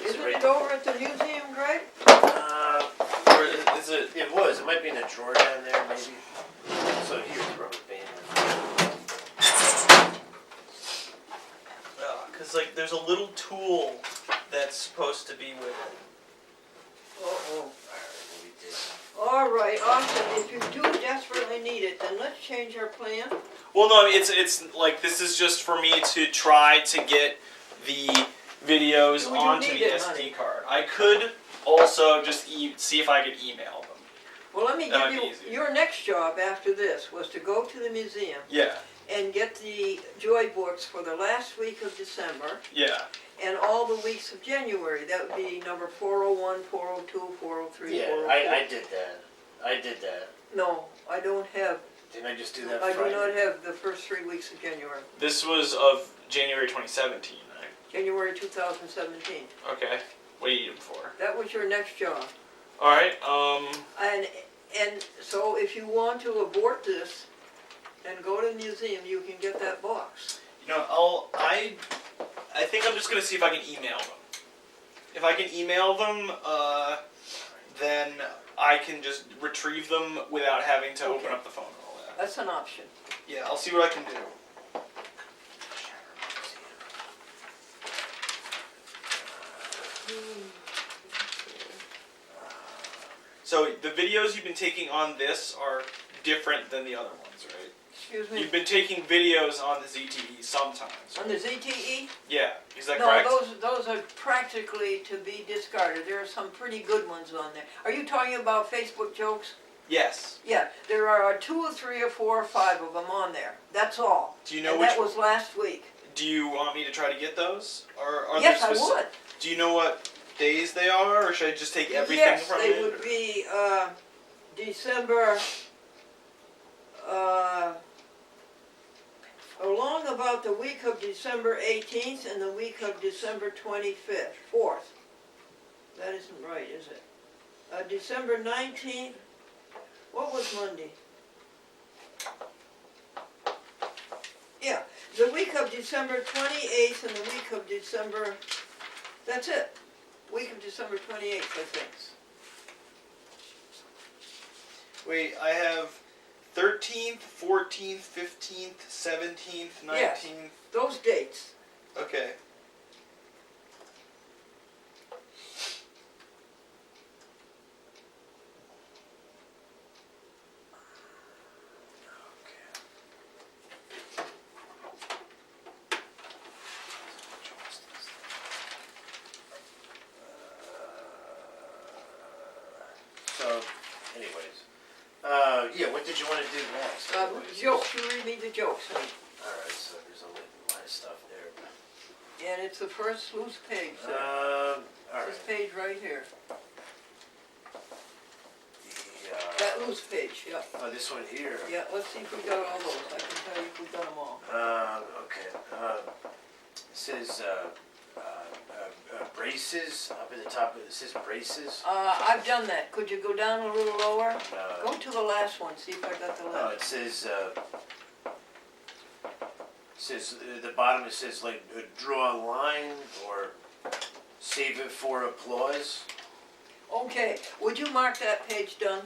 Isn't it over at the museum, Greg? Or is it? It was. It might be in a drawer down there, maybe. So here's the rubber band. Cause like there's a little tool that's supposed to be with it. Uh-oh. All right, All right, Austin, if you do desperately need it, then let's change our plan. Well, no, I mean, it's like this is just for me to try to get the videos Do you onto need the it, SD honey? card. I could also just see if I could email them. Well, let me That give might you, be easier. your next job after this was to go to the museum Yeah, and get the Joy books for the last week of December yeah. and all the weeks of January. That would be number 401, 402, 403, Yeah, 404. I did that. I did that. No, I don't have, Didn't I just do that I Friday? do not have the first 3 weeks of January. This was of January 2017, right? January 2017. Okay. What do you need them for? That was your next job. All right. And so if you want to abort this and go to the museum, you can get that box. You know, I think I'm just gonna see if I can email them. If I can email them, then I can just retrieve them without having to open up the phone and all that. That's an option. Yeah, I'll see what I can do. So the videos you've been taking on this are different than the other ones, right? Excuse me? You've been taking videos on the ZTE sometimes. On the ZTE? Yeah, is that No, correct? those are practically to be discarded. There are some pretty good ones on there. Are you talking about Facebook jokes? Yes. Yeah, there are 2 or 3 or 4 or 5 of them on there. That's all. Do you know and which? that was last week. Do you want me to try to get those, or are Yes, there I would. Do you know what days they are, or should I just take everything Yes, from they it? would be December along about the week of December 18th and the week of December 25th, 4th. That isn't right, is it? December 19th, what was Monday? Yeah, the week of December 28th and the week of December, that's it. Week of December 28th, I think. Wait, I have 13th, 14th, 15th, 17th, 19th. Yes. Those dates. Okay. So, anyways, yeah, what did you want to do next? Jokes, you read me the jokes, honey. Alright, so there's a lot of stuff there. And it's the first loose page there. Alright. This page right here. The, That loose page, yeah. oh, this one here? Yeah, let's see if we got all those. I can tell you if we got them all. Okay. It says, braces, up at the top, it says braces. I've done that. Could you go down a little lower? Uh, Go to the last one, see if I got the Oh, last. it says, the bottom it says like, draw a line, or save it for applause. Okay, would you mark that page done?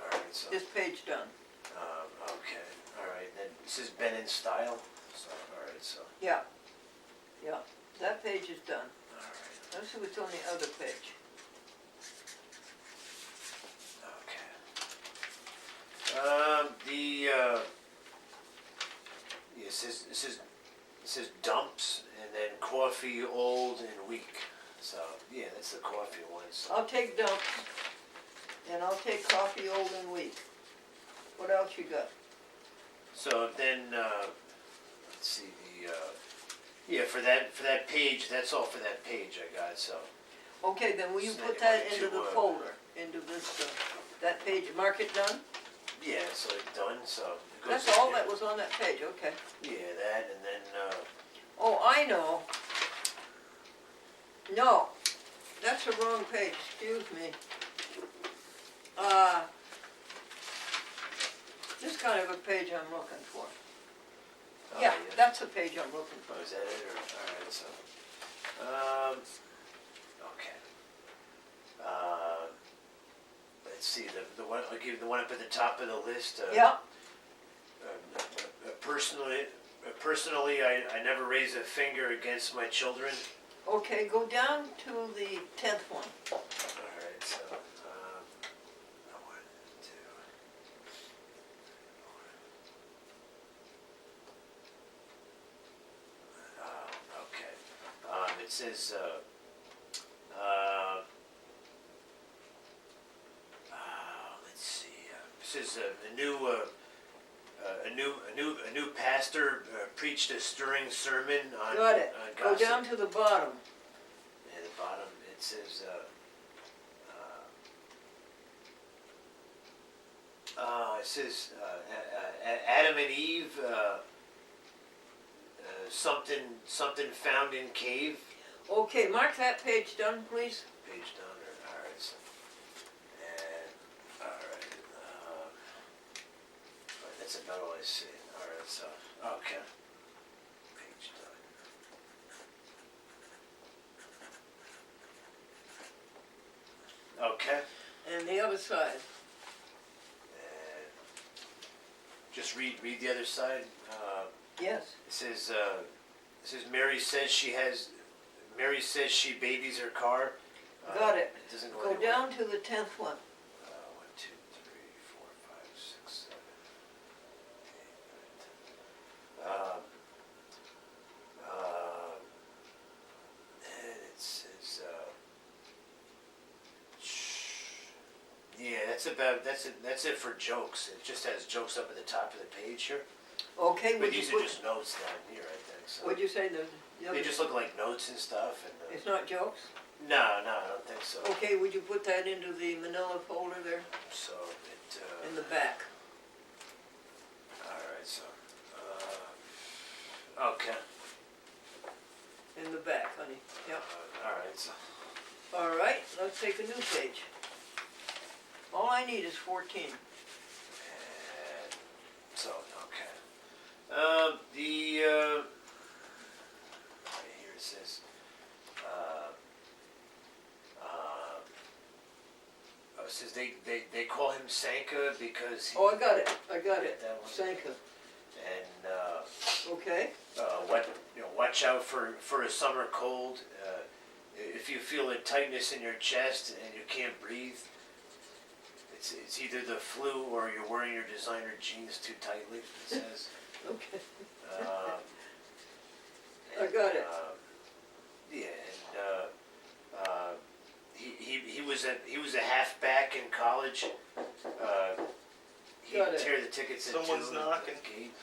Alright, so, This page done. okay, alright, then it says Ben in style, so, alright, so, Yeah. Yeah, that page is done. alright, Let's see what's on the other page. okay. Yeah, it says dumps, and then coffee, old and weak, so, yeah, that's the coffee one, so. I'll take dumps, and I'll take coffee old and weak. What else you got? So then, let's see, yeah, for that page, that's all for that page I got, so. Okay, then will you So put you that want into to, the folder, into this, that page, mark it done? Yeah, so it's done, so. It goes That's in all there. that was on that page, okay. Yeah, that, and then, Oh, I know. No, that's the wrong page, excuse me. This kind of a page I'm looking for. oh, Yeah, that's the page I'm looking for. Oh, is that it, or, alright, so, okay. Let's see, the one, I'll give you the one up at the top of the list. Yeah, Personally, I never raise a finger against my children. okay, go down to the 10th one. Alright, so, 1, 2, okay. It says, let's see, it says a new pastor preached a stirring sermon on Got it. on Go gossip. down to the bottom. At the bottom, it says, Adam and Eve, something found in cave. Okay, mark that page done, please. Page down there, alright, so, and, alright, that's about all I see, alright, so, okay. Page done. Okay. And the other side. And just read the other side. Yes. It says Mary says she babies her car. Got it. It doesn't go Go anywhere. down to the 10th one. 1, 2, 3, 4, 5, 6, 7, 8, 9, 10. And it says, yeah, that's it for jokes. It just has jokes up at the top of the page here. Okay, But would you these are put, just notes down here, I think. So would you say the they other, just look like notes and stuff. And it's not jokes? no, I don't think so. Okay, would you put that into the manila folder there, So it. in the back? All right, so. make a new page. All I need is 14. And so, okay. Right here it says, it says they call him Sanka because he, Oh, I got it. That one. Sanka. and Okay. watch out for a summer cold. If you feel a tightness in your chest and you can't breathe, it's either the flu or you're wearing your designer jeans too tightly. It says. Okay. I got it. He was a halfback in college. He'd Got it. tear the tickets in Someone's two knocking. at the gate.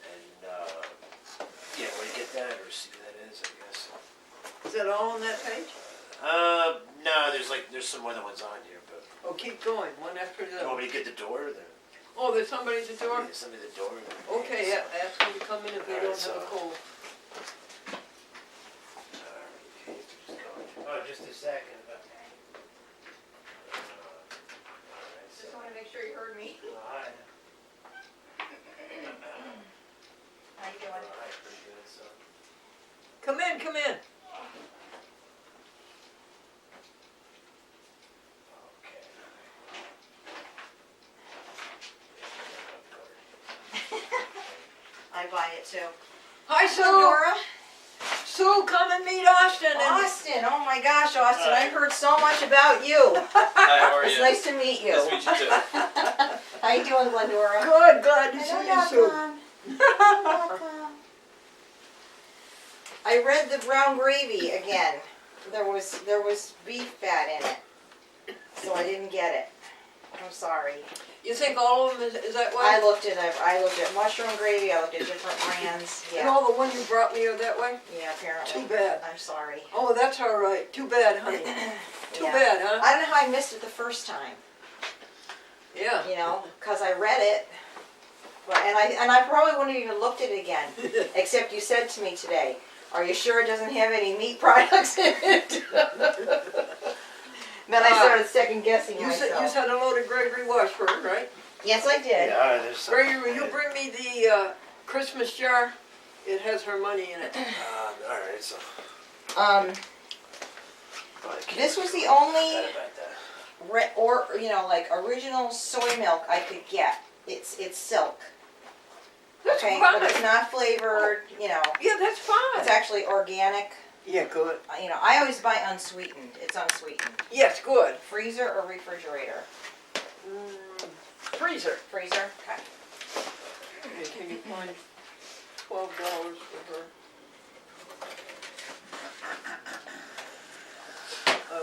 And yeah, where you get that or see who that is, I guess. Is that all on that page? No, there's some other ones on here, but Oh, keep going, one after the you want other. me to get the door? Then Oh, there's somebody at the door? yeah, somebody at the door. Okay, yeah, ask them to come in if they All don't right, have a so- cold. Oh, just a second. Just want to make sure you heard me. Hi. How you doing? Hi, pretty good. So. Come in, come in. I buy it too. Hi, Sue. Nora? Sue, come and meet Austin. Austin, oh my gosh, Austin, I've heard so much about you. Hi, how are It's you? nice to meet you. Nice to meet you too. How you doing, Glendora? Good, glad to see Hello, you, Sue. welcome. I read the brown gravy again. There was beef fat in it, so I didn't get it. I'm sorry. You think all of them is that way? I looked at mushroom gravy. I looked at different brands. And Yeah, all the one you brought me are that way? yeah. Apparently. Too bad. I'm sorry. Oh, that's all right. Too bad, honey. Too Yeah. bad, huh? I don't know how I missed it the first time. Yeah. You know, because I read it, but and I probably wouldn't have even looked at it again. Except you said to me today, "Are you sure it doesn't have any meat products in it?" Then I started second guessing You myself. said a load of Gregory Washburn, right? Yes, I did. Yeah, there's some. Gregory, will you bring me the Christmas jar? It has her money in it. All right, so. This was the only Forgot about that. like original soy milk I could get. It's silk. That's Okay, fine. but it's not flavored. You know, Yeah, that's fine. it's actually organic. Yeah, good. You know, I always buy unsweetened. It's unsweetened. Yes, good. Freezer or refrigerator? Freezer. Freezer. Okay. Okay, can you find $12 for her?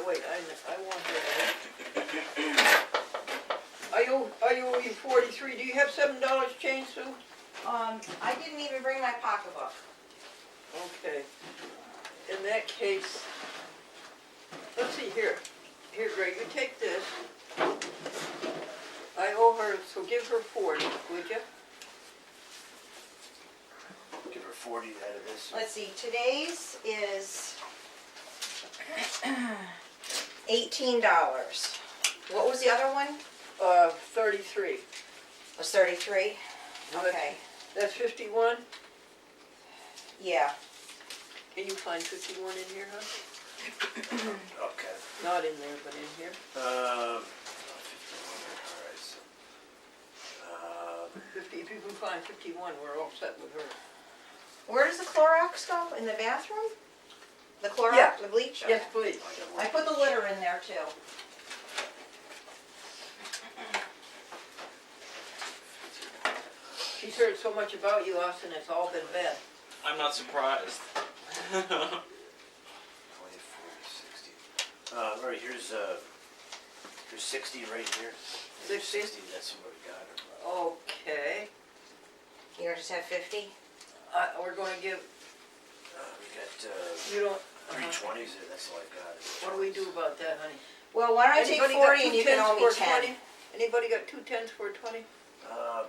Wait, I want her. I owe you 43. Do you have $7 change, Sue? I didn't even bring my pocketbook. Okay. In that case, let's see here. Here, Greg, you take this. I owe her, so give her 40, would you? Give her 40 out of this. Let's see. Today's is $18. What was the other one? 33. Was 33? Okay. That's 51? Yeah. Can you find 51 in here, huh? Okay. Not in there, but in here. 51. All right, so. 50, if you can find 51, we're all set with her. Where does the Clorox go? In the bathroom? The Clorox? Yeah. The bleach? Yes, Okay. please. I put the litter in there too. She's heard so much about you, Austin, it's all been bad. I'm not surprised. 20, 40, 60. All right, here's 60 right here. 60? That's what we got. Okay. You don't just have 50? We're going to give, We got you don't, 320s. That's all I got. what do we do about that, honey? Well, why don't I take Anybody got 40 and you can 2 owe me tens for 10? 20? Anybody got 2 tens for a 20? Not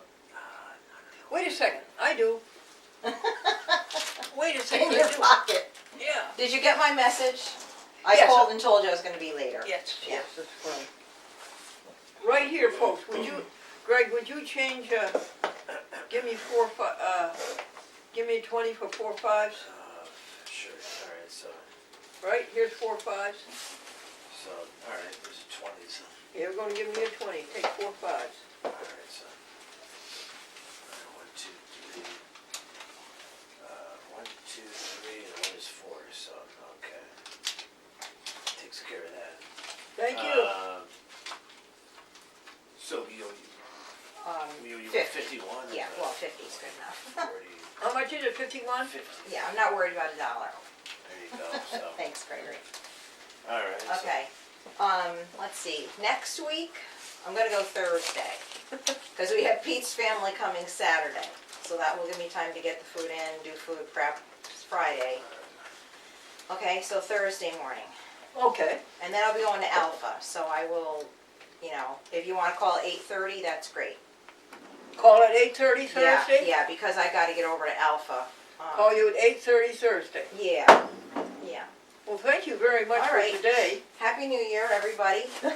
Wait a second, I do. Wait a second, In your I do. pocket. Yeah. Did you get my message? I Yes. called and told you I was gonna be later. Yes, Yeah. yes, that's fine. Right here, folks, would you, Greg, would you change, give me give me 20 for 4 5s? Sure, alright, so, Right, here's 4 5s. alright, there's a 20s. You're gonna give me a 20, take 4 5s. Alright, so. 1, 2, 3. 1, 2, 3, and 1 is 4, so, okay. Takes care of that. Thank you. So you owe 50. 51? Yeah, well, 50's good enough. 40, How much is it, 51? 50. Yeah, I'm not worried about $1. There you go, so. Thanks, Gregory. Alright. so- Okay, let's see, next week, I'm gonna go Thursday. Cause we have Pete's family coming Saturday, so that will give me time to get the food in, do food prep Friday. Okay, so Thursday morning, Okay, and then I'll be going to Alpha, so I will, if you wanna call at 8:30, that's great. call it 8:30 Yeah, Thursday? yeah, because I gotta get over to Alpha. Call you at 8:30 Thursday. Yeah, yeah. Well, thank you very much All for right. today. Happy New Year, everybody. To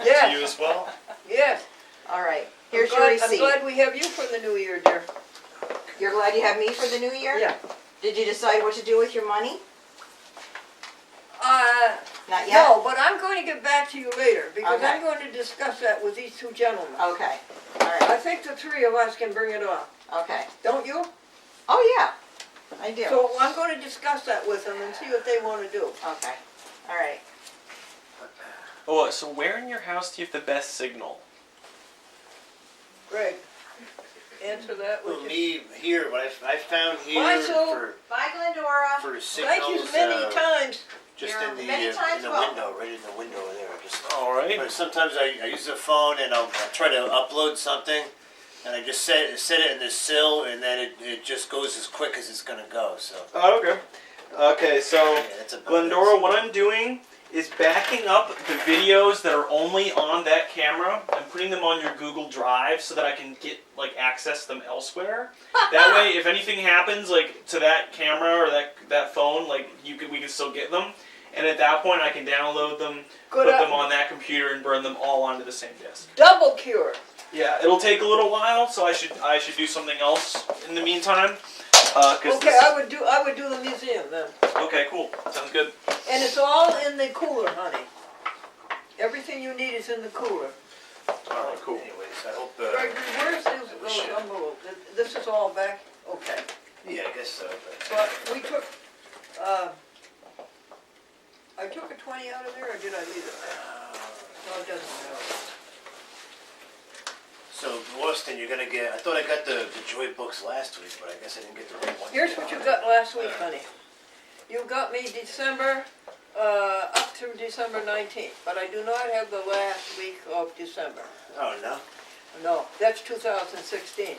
you Yes, as well. yes. All right, here's I'm your glad- I'm receipt. glad we have you for the new year, dear. You're glad you have me for the new year? Yeah. Did you decide what to do with your money? Not yet? No, but I'm going to get back to you later, because Okay. I'm going to discuss that with these two gentlemen. Okay, all I right, think the three of us can bring it on, okay. don't you? Oh, yeah, I do. So I'm going to discuss that with them and see what they want to do. Okay, all right. Oh, so where in your house do you have the best signal? Greg, answer that, would Well, you? me here, what I found here Bye, Sue. Bye, Glendora. for Thank you signals, many times. just You're in the many times welcome. window, right in the window there. Just. All right. But sometimes I use the phone and I'll try to upload something, and I just set it in the sill, and then it just goes as quick as it's gonna go. So Oh, okay. Okay, so yeah, that's about Glendora, what I'm doing is backing up the videos that are only on that camera and putting them on your Google Drive so that I can get access them elsewhere. That way, if anything happens to that camera or that phone, we can still get them. And at that point, I can download them, Good put up. them on that computer, and burn them all onto the same disk. Double cure. Yeah, it'll take a little while, so I should do something else in the meantime. 'Cause Okay, this- I would do the museum then. Okay, cool. Sounds good. And it's all in the cooler, honey. Everything you need is in the cooler. All right, cool. Anyways, I hope. Greg, where's those should. envelopes? This is all back? Okay. Yeah, I guess so. But we took, I took a 20 out of there, or did I leave it there? No, it doesn't matter. So Boston, you're gonna get. I thought I got the Joy books last week, but I guess I didn't get the right one. Here's what you got last week, honey. You got me December, up through December 19th, but I do not have the last week of December. Oh no. No, that's 2016.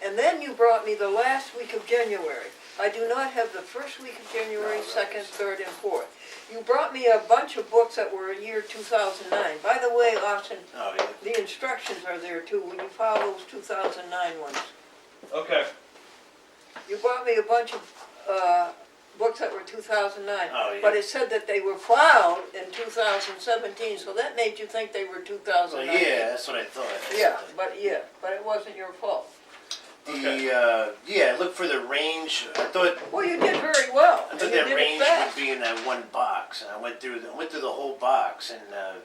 And then you brought me the last week of January. I do not have the first week of January, second, third, and fourth. You brought me a bunch of books that were year 2009. By the way, Austin, Oh yeah. the instructions are there too, when you file those 2009 ones. Okay. You brought me a bunch of books that were 2009. Oh, yeah. But it said that they were filed in 2017, so that made you think they were Well, 2009. yeah, that's what I thought. Yeah, but it wasn't your fault. Yeah, look for the range. I thought Well, you did very well. I and thought you that did it range fast. would be in that one box, and I went through the whole box, and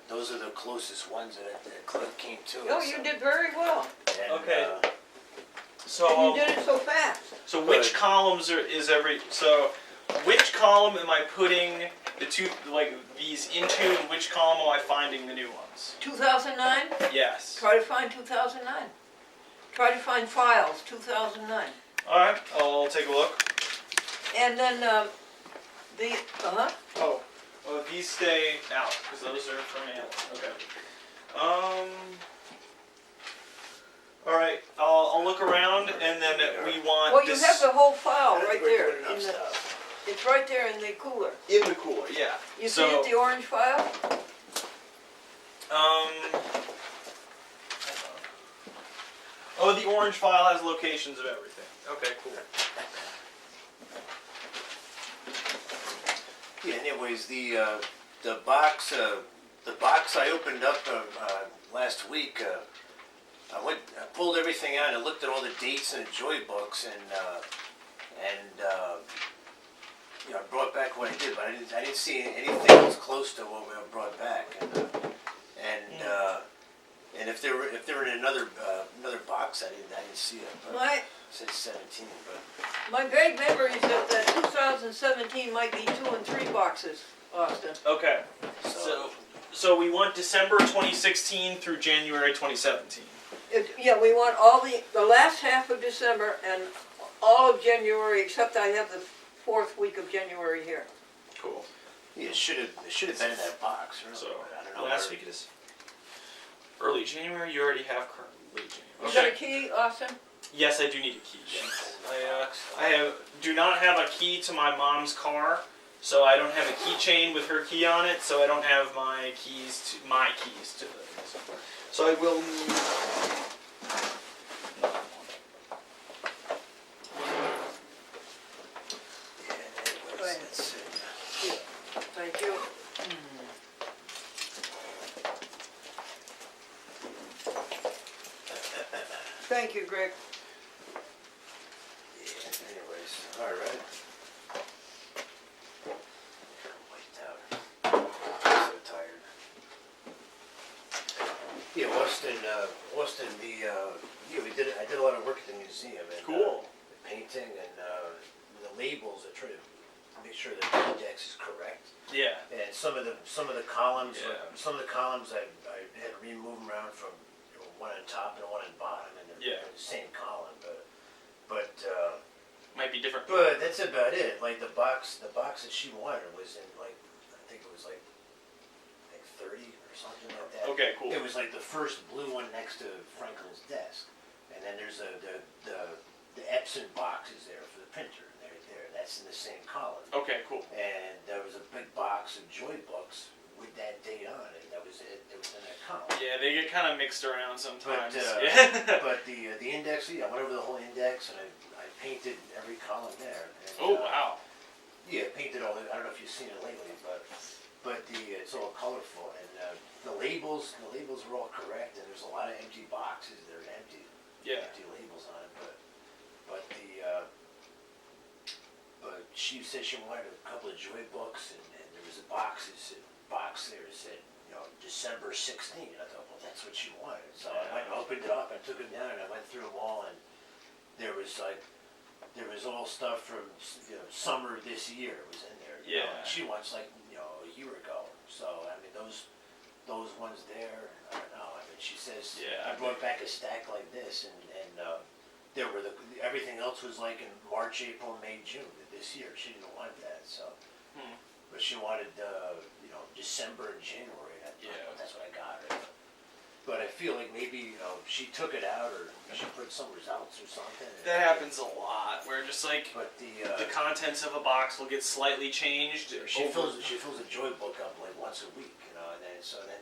those are the closest ones that came to No, us. you did very well. And, Okay. And So, you did it so fast. so which columns is every? So, which column am I putting the two these into, and which column am I finding the new ones? 2009? Yes. Try to find 2009. Try to find files, 2009. All right. I'll take a look. And then Oh, well, these stay out because those are from mail. Okay. All right. I'll look around, and then we want well, you this have the whole file I think right we're there. doing enough In the, stuff. it's right there in the cooler. in the cooler. Yeah. You so, see it, the orange file? Oh, the orange file has locations of everything. Okay, cool. Yeah. Anyways, the box I opened up last week. I pulled everything out and looked at all the dates in the Joy books, and you know, I brought back what I did, but I didn't see anything else close to what we brought back. And if they were in another box, I didn't see it. But it said 17, but My vague memory is that 2017 might be 2 and 3 boxes, Austin. Okay. So we want December 2016 through January 2017. Yeah, we want all the last half of December and all of January, except I have the 4th week of January here. Cool. yeah, it should have been in that box. Really. So I don't know. last week is early January. You already have late January. You got a key, Austin? Yes, I do need a key. Yes. I do not have a key to my mom's car, so I don't have a keychain with her key on it. So I don't have my keys to the. So I will need. That's it. Thank you. Thank you, Greg. Yeah, anyways, alright. Wiped out. I'm so tired. Yeah, Austin, I did a lot of work at the museum. And, Cool. The painting and the labels, I try to make sure that the index is correct. Yeah. And some of the columns, Yeah. I had to remove them around from one on top and one on bottom, and they're in the same column, but Might be different. But that's about it. Like the box that she wanted was in I think it was like 30 or something like that. Okay, cool. It was like the first blue one next to Franklin's desk, and then there's the Epson boxes there for the printer. There, that's in the same column. Okay, cool. And there was a big box of Joy books with that date on it. That was it. It was in that column. Yeah, they get kind of mixed around sometimes. But the index, I went over the whole index and I painted every column there. And, Oh wow. Yeah, painted all. I don't know if you've seen it lately, but it's all colorful and the labels are all correct, and there's a lot of empty boxes. They're empty. Yeah. Empty labels on it, but she said she wanted a couple of Joy books, and there was a box there that said, December 16th. I thought, well, that's what she wanted. So I went and opened it up and took it down, and I went through them all, and there was all stuff from summer this year was in there. Yeah. And she wants a year ago. So I mean those ones there. I don't know. I mean she says I brought back a stack like this, and there were everything else was like in March, April, May, June this year. She didn't want that. So, but she wanted December and January. That's what I got her. But I feel like maybe she took it out, or she put some results or something. That happens a lot, where just like But the contents of a box will get slightly changed. she fills a Joy book up like once a week, and then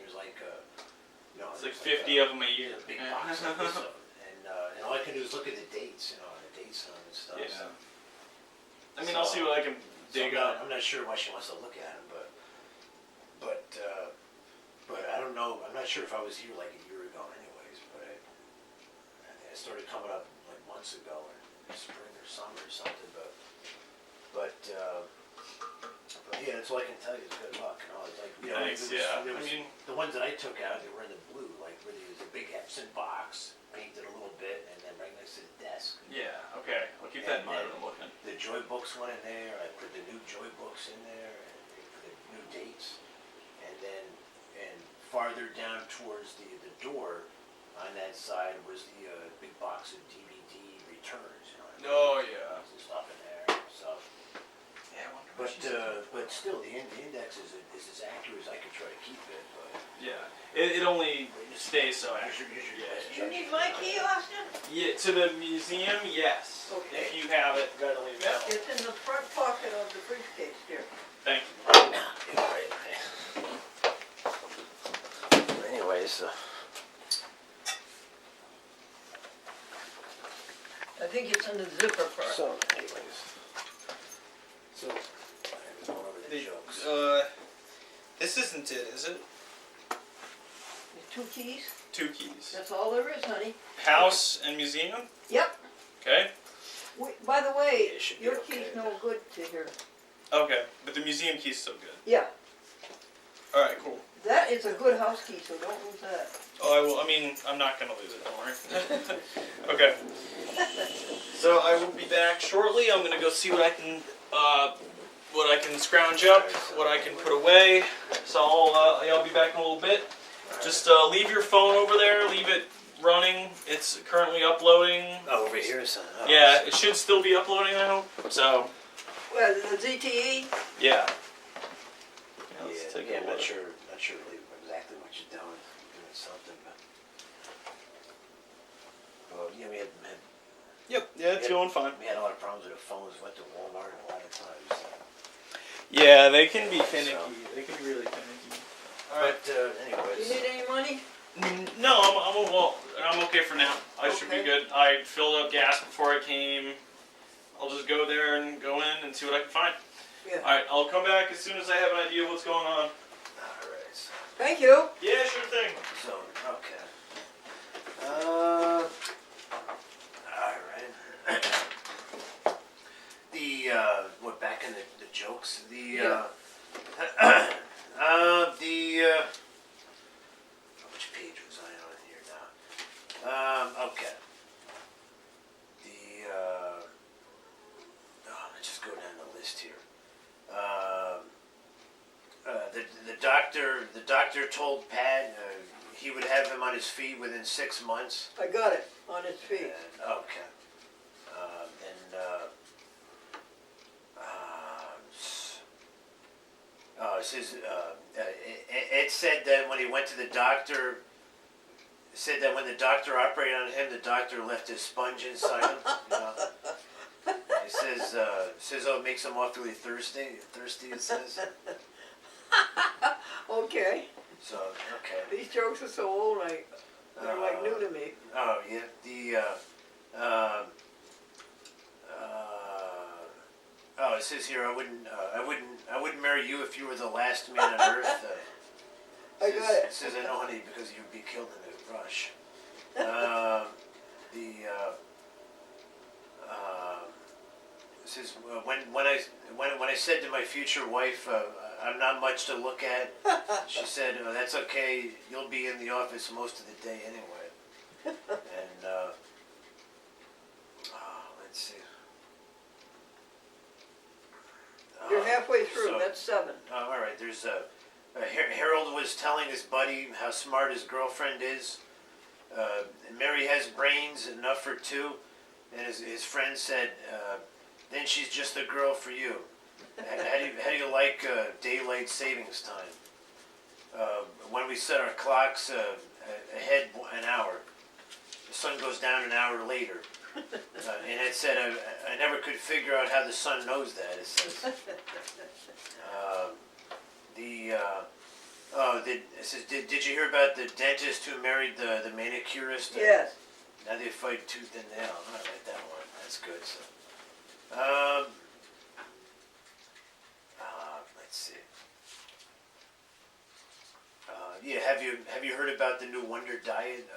there's like it's like 50 of them a year. a big box like this, and all I can do is look at the dates, the dates on it and stuff. Yeah. So. I mean, I'll see what I can dig up. I'm not sure why she wants to look at them, but I don't know. I'm not sure if I was here like a year ago, anyways. But I think I started coming up like months ago, in spring or summer or something. But yeah, that's all I can tell you is good luck. It's like Thanks. I mean, the ones that I took out, they were in the blue, like where there was a big Epson box, painted a little bit, and then right next to the desk. Yeah. Okay. I'll keep that in mind when I'm looking. The Joy books went in there. I put the new Joy books in there, and the new dates, and farther down towards the door on that side was the big box of DVD returns. Oh yeah. And stuff in there. So. Yeah. But still, the index is as accurate as I could try to keep it. But Yeah. It only stays so accurate. Do you need my key, Austin? Yeah. To the museum, yes. Okay. If you have it readily available. It's in the front pocket of the briefcase there. Thank you. Anyways, I think it's in the zipper part. so I was going over the jokes. This isn't it, is it? There's 2 keys. 2 keys. That's all there is, honey. House and museum? Yep. Okay. By the way, It should be your okay key's no good to here. Okay, but the museum key's still good. Yeah, Alright, cool. that is a good house key, so don't lose that. Oh, I will. I mean, I'm not gonna lose it. Don't worry. Okay. So I will be back shortly. I'm gonna go see what I can scrounge up, what I can put away. So I'll be back in a little bit. Just leave your phone over there. Leave it running. It's currently uploading. Oh, over here, son. Oh, Yeah, it should still be uploading. I hope. So Well, the ZTE, yeah. Yeah, Let's take yeah, a I'm look. not sure really exactly what you're doing. Doing something, but. Well, yeah, we had Yep. Yeah, it's going fine. we had a lot of problems with the phones. Went to Walmart a lot of times. Yeah, they can be finicky. So- They can be really finicky. All right. But anyways. you need any money? No, I'm okay for now. I should be Okay. good. I filled up gas before I came. I'll just go there and go in and see what I can find. Yeah. All right, I'll come back as soon as I have an idea what's going on. Alright, so. Thank you. Yeah, sure thing. So, okay. Alright. We're back in the jokes. Which page was I on here now? Okay. Let's just go down the list here. The doctor told Pat he would have him on his feet within 6 months. I got it on its feet. Okay. It says Ed said that when he went to the doctor, said that when the doctor operated on him, the doctor left his sponge inside him. You know? He says oh, it makes him awfully thirsty. Thirsty, it says. Okay. So okay. These jokes are so old, they're like new to me. Oh yeah, it says here I wouldn't marry you if you were the last man on earth. I got it. It says I know, honey, because you'd be killed in a rush. It says when I said to my future wife, I'm not much to look at. She said, that's okay. You'll be in the office most of the day anyway. And let's see. You're halfway through, so- that's 7. all right. There's Harold was telling his buddy how smart his girlfriend is. Mary has brains enough for 2, and his friend said, then she's just a girl for you. How do you like daylight savings time? When we set our clocks ahead an hour, the sun goes down an hour later. And it said, I never could figure out how the sun knows that, it says. It says, did you hear about the dentist who married the manicurist? Yes. Now they fight tooth and nail. I like that one. That's good. So, let's see. Yeah, have you heard about the new Wonder Diet?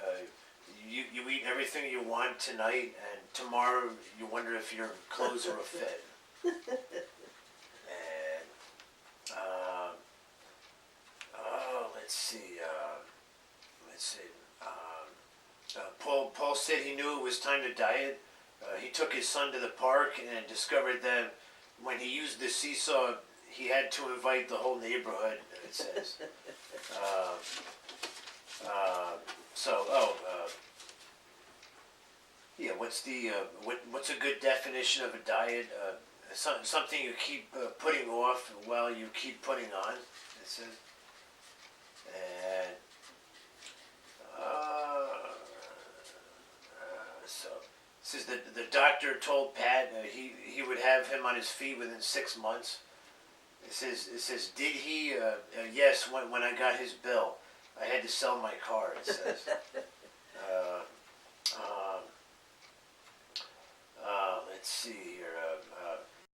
You eat everything you want tonight, and tomorrow you wonder if your clothes are a fit. And let's see. Paul said he knew it was time to diet. He took his son to the park and discovered that when he used the seesaw, he had to invite the whole neighborhood. It says. Yeah. What's a good definition of a diet? Something you keep putting off while you keep putting on. It says. And so it says that the doctor told Pat he would have him on his feet within 6 months. It says did he? Yes. When I got his bill, I had to sell my car. It says.